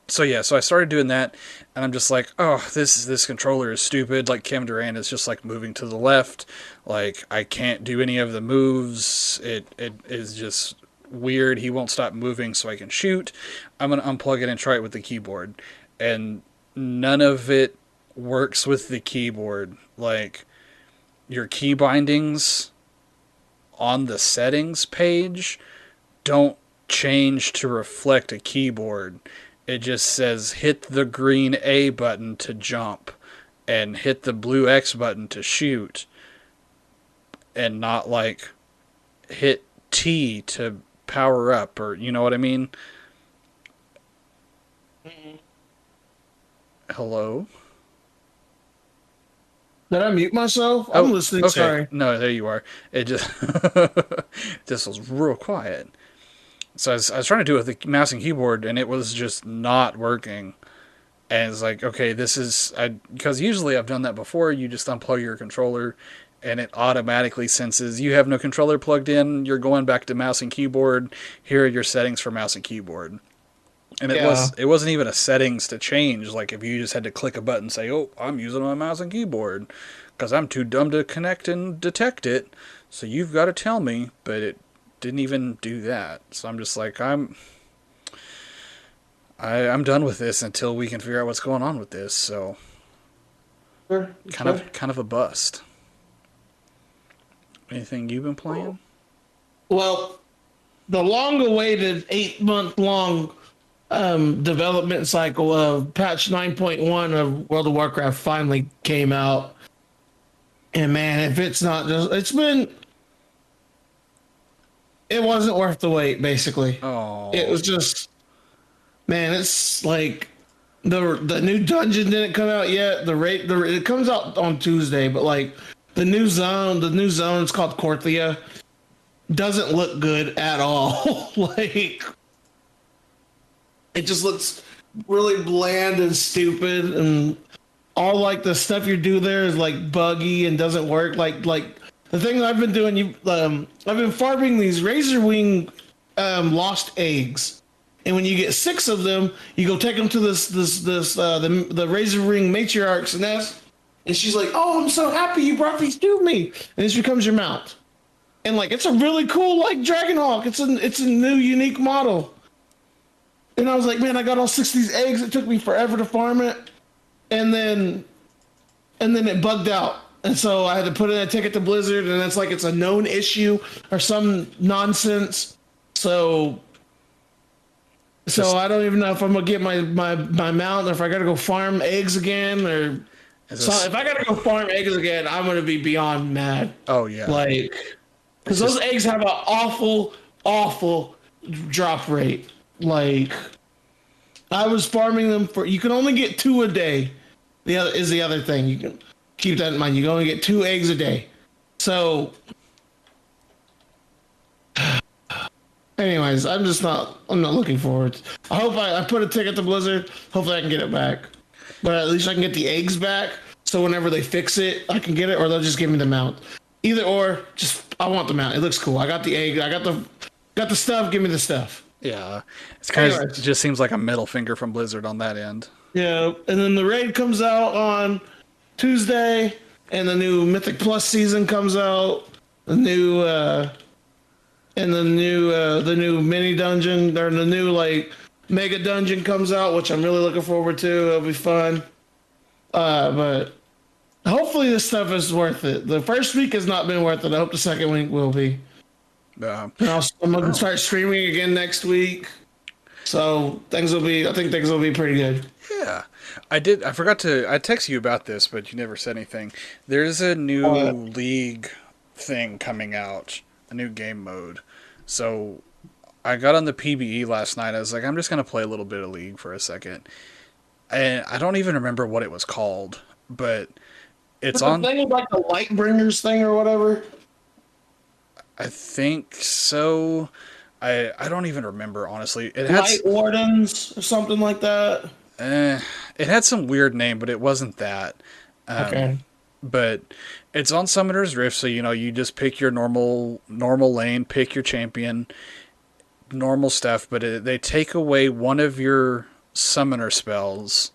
So yeah, so I started doing that, and I'm just like, oh, this controller is stupid. Like Kevin Durant is just like moving to the left. Like I can't do any of the moves. It is just weird. He won't stop moving so I can shoot. I'm gonna unplug it and try it with the keyboard, and none of it works with the keyboard. Like your key bindings on the settings page don't change to reflect a keyboard. It just says hit the green A button to jump and hit the blue X button to shoot, and not like hit T to power up, or you know what I mean? Hello? Did I mute myself? I'm listening. Okay. Sorry. No, there you are. It just just was real quiet. So I was trying to do it with the mouse and keyboard, and it was just not working. And it's like, okay, because usually I've done that before. You just unplug your controller, and it automatically senses you have no controller plugged in. You're going back to mouse and keyboard. Here are your settings for mouse and keyboard. And it wasn't even a settings to change. Like if you just had to click a button and say, oh, I'm using my mouse and keyboard because I'm too dumb to connect and detect it. So you've got to tell me. But it didn't even do that. So I'm just like, I'm done with this until we can figure out what's going on with this. So kind of a bust. Anything you've been playing? Well, the long-awaited 8-month-long development cycle of patch 9.1 of World of Warcraft finally came out. And man, if it's not just, it wasn't worth the wait, basically. Oh. It was just, man, it's like the new dungeon didn't come out yet. It comes out on Tuesday, but like the new zone is called Korthia. Doesn't look good at all. Like it just looks really bland and stupid, and all like the stuff you do there is like buggy and doesn't work. Like the thing I've been doing, I've been farming these razor wing lost eggs, and when you get 6 of them, you go take them to the razor wing matriarch's nest, and she's like, "Oh, I'm so happy you brought these to me," and this becomes your mount. And like it's a really cool like Dragonhawk. It's a new unique model. And I was like, man, I got all 6 of these eggs. It took me forever to farm it. And then it bugged out. And so I had to put in a ticket to Blizzard, and it's like it's a known issue or some nonsense. So I don't even know if I'm gonna get my mount, or if I gotta go farm eggs again, or if I gotta go farm eggs again, I'm gonna be beyond mad. Oh yeah. Like, because those eggs have an awful drop rate. Like, I was farming them you can only get 2 a day. The other thing. You can keep that in mind. You can only get 2 eggs a day. So, anyways, I'm not looking forward. I hope I put a ticket to Blizzard. Hopefully I can get it back. But at least I can get the eggs back. So whenever they fix it, I can get it, or they'll just give me the mount. Either or, I want the mount. It looks cool. I got the egg. I got the stuff. Give me the stuff. Yeah, it just seems like a middle finger from Blizzard on that end. Yeah, and then the raid comes out on Tuesday, and the new Mythic Plus season comes out. The new and the new mini dungeon or the new like mega dungeon comes out, which I'm really looking forward to. It'll be fun. But hopefully this stuff is worth it. The first week has not been worth it. I hope the second week will be. And I'm gonna Oh, start streaming again next week. So I think things will be pretty good. yeah. I forgot to. I texted you about this, but you never said anything. There's a new Uh, league thing coming out, a new game mode. So I got on the PBE last night. I was like, I'm just gonna play a little bit of League for a second, and I don't even remember what it was called, but it's but the on. thing is like the Lightbringers thing or whatever. I think so. I don't even remember honestly. Light Wardens or something like that. Eh, it had some weird name, but it wasn't that. Um, Okay. but it's on Summoner's Rift, so you just pick your normal lane, pick your champion, normal stuff. But they take away one of your summoner spells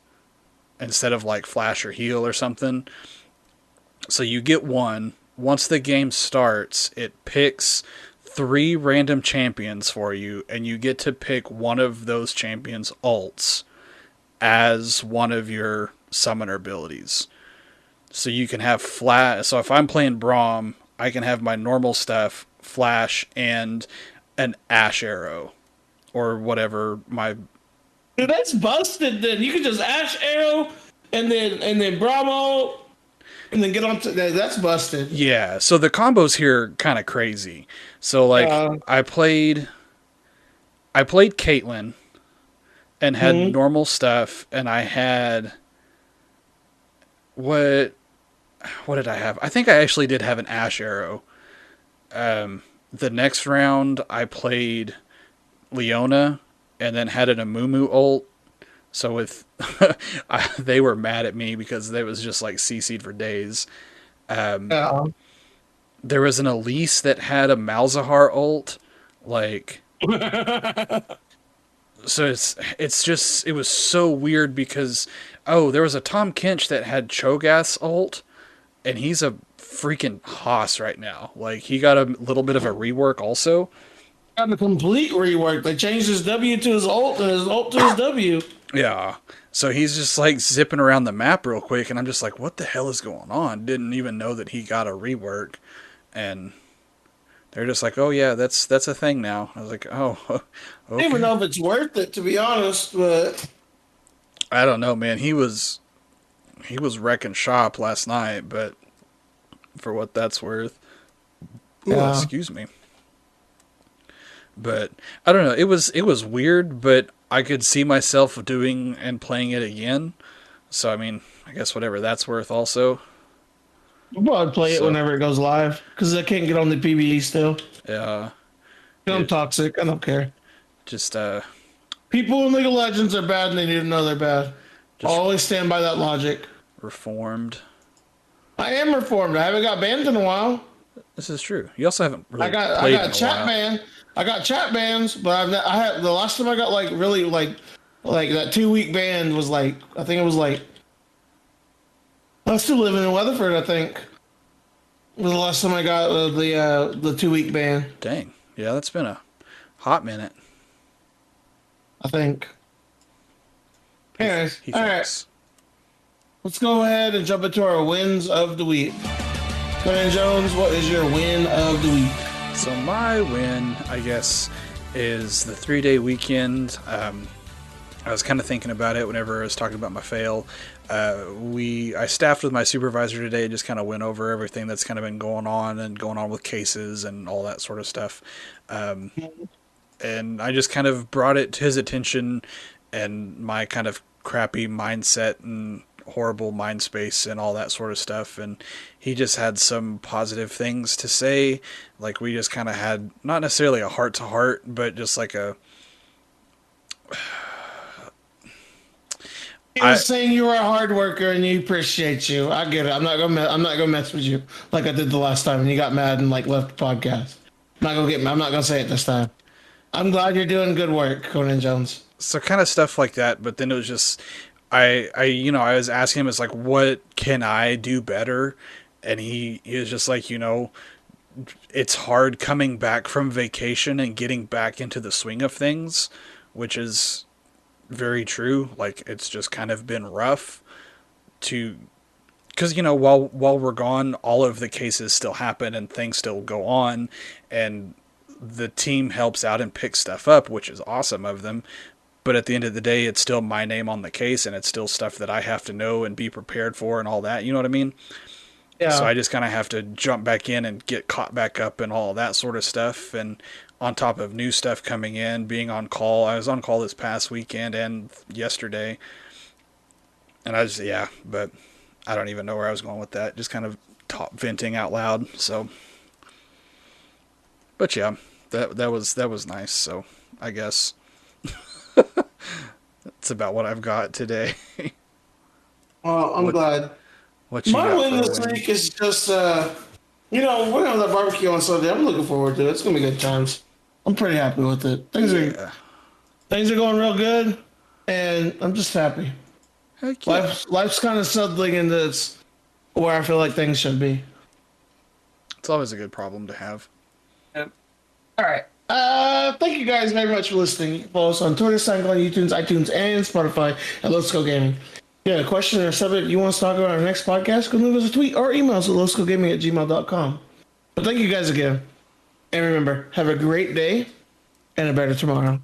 instead of like flash or heal or something. So you get one. Once the game starts, it picks three random champions for you, and you get to pick one of those champions' ults as one of your summoner abilities. So you can have flash. So if I'm playing Braum, I can have my normal stuff, flash, and an ash arrow, or whatever my. Dude, that's busted. Then you can just Ash Arrow and then Bravo and then get on to that. That's busted. Yeah. So the combos here kind of crazy. So like Uh, I played Caitlyn and had mhm. normal stuff, and I had what what did I have? I think I actually did have an ash arrow. The next round I played Leona and then had an Amumu ult. So with they were mad at me because they was just like CC'd for days. Um, Yeah. there was an Elise that had a Malzahar ult. Like so it's just it was so weird because there was a Tom Kinch that had Cho'Gath's ult and he's a freaking hoss right now. Like he got a little bit of a rework also. Got a complete rework. They changed his W to his ult and his ult to his W. Yeah. So he's just like zipping around the map real quick and I'm just like, what the hell is going on? Didn't even know that he got a rework and they're just like, oh yeah, that's a thing now. I was like, oh, I don't even okay. know if it's worth it to be honest, but I don't know, man. He was wrecking shop last night, but for what that's worth. Ooh, yeah. excuse me. But I don't know. It was weird, but I could see myself doing and playing it again. So I mean, I guess whatever that's worth also. Well, I'd play it So whenever it goes live because I can't get on the PBE still. yeah, I'm it toxic. I don't care. just People in League of Legends are bad and they need to know they're bad. just Always stand by that logic. reformed. I am reformed. I haven't got banned in a while. This is true. You also haven't I really got I played in got a chat while. ban. I got chat bans, but I had the last time I got like really like that 2 week ban was like I think it was like I was still living in Weatherford. I think was the last time I got the 2 week ban. Dang. Yeah, that's been a hot minute. I think. Anyways, He all right. thinks. Let's go ahead and jump into our wins of the week. Conan Jones, what is your win of the week? So my win, I guess, is the 3-day weekend. I was kind of thinking about it whenever I was talking about my fail. I staffed with my supervisor today, just kind of went over everything that's kind of been going on with cases and all that sort of stuff. And I just kind of brought it to his attention and my kind of crappy mindset and horrible mind space and all that sort of stuff. And he just had some positive things to say. Like we just kind of had not necessarily a heart to heart, but just like a He I was saying you were a hard worker and he appreciates you. I get it. I'm not gonna mess with you like I did the last time and you got mad and like left the podcast. I'm not gonna say it this time. I'm glad you're doing good work, Conan Jones. so kind of stuff like that. But then it was just I was asking him, it's like, what can I do better? And he was just like, it's hard coming back from vacation and getting back into the swing of things, which is very true. Like, it's just kind of been rough to, because while we're gone, all of the cases still happen and things still go on, and the team helps out and picks stuff up, which is awesome of them. But at the end of the day, it's still my name on the case, and it's still stuff that I have to know and be prepared for and all that. You know what I mean? So Yeah. I just kind of have to jump back in and get caught back up and all that sort of stuff. And on top of new stuff coming in, being on call. I was on call this past weekend and yesterday. And yeah, but I don't even know where I was going with that. Just kind of venting out loud. So, but yeah, that was nice. So I guess that's about what I've got today. Well, I'm What glad. what you My got win for a this win? week is just, we're gonna have that barbecue on Sunday. I'm looking forward to it. It's gonna be good times. I'm pretty happy with it. Yeah. Things are going real good, and I'm just happy. Heck yeah. Life's kind of settling into where I feel like things should be. It's always a good problem to have. Yep. All right. Thank you guys very much for listening. You can follow us on Twitter, SoundCloud, YouTube, iTunes, and Spotify at Let's Go Gaming. Yeah, a question or subject you want us to talk about on our next podcast, go leave us a tweet or email us at lowscalegaming@gmail.com. But thank you guys again. And remember, have a great day and a better tomorrow.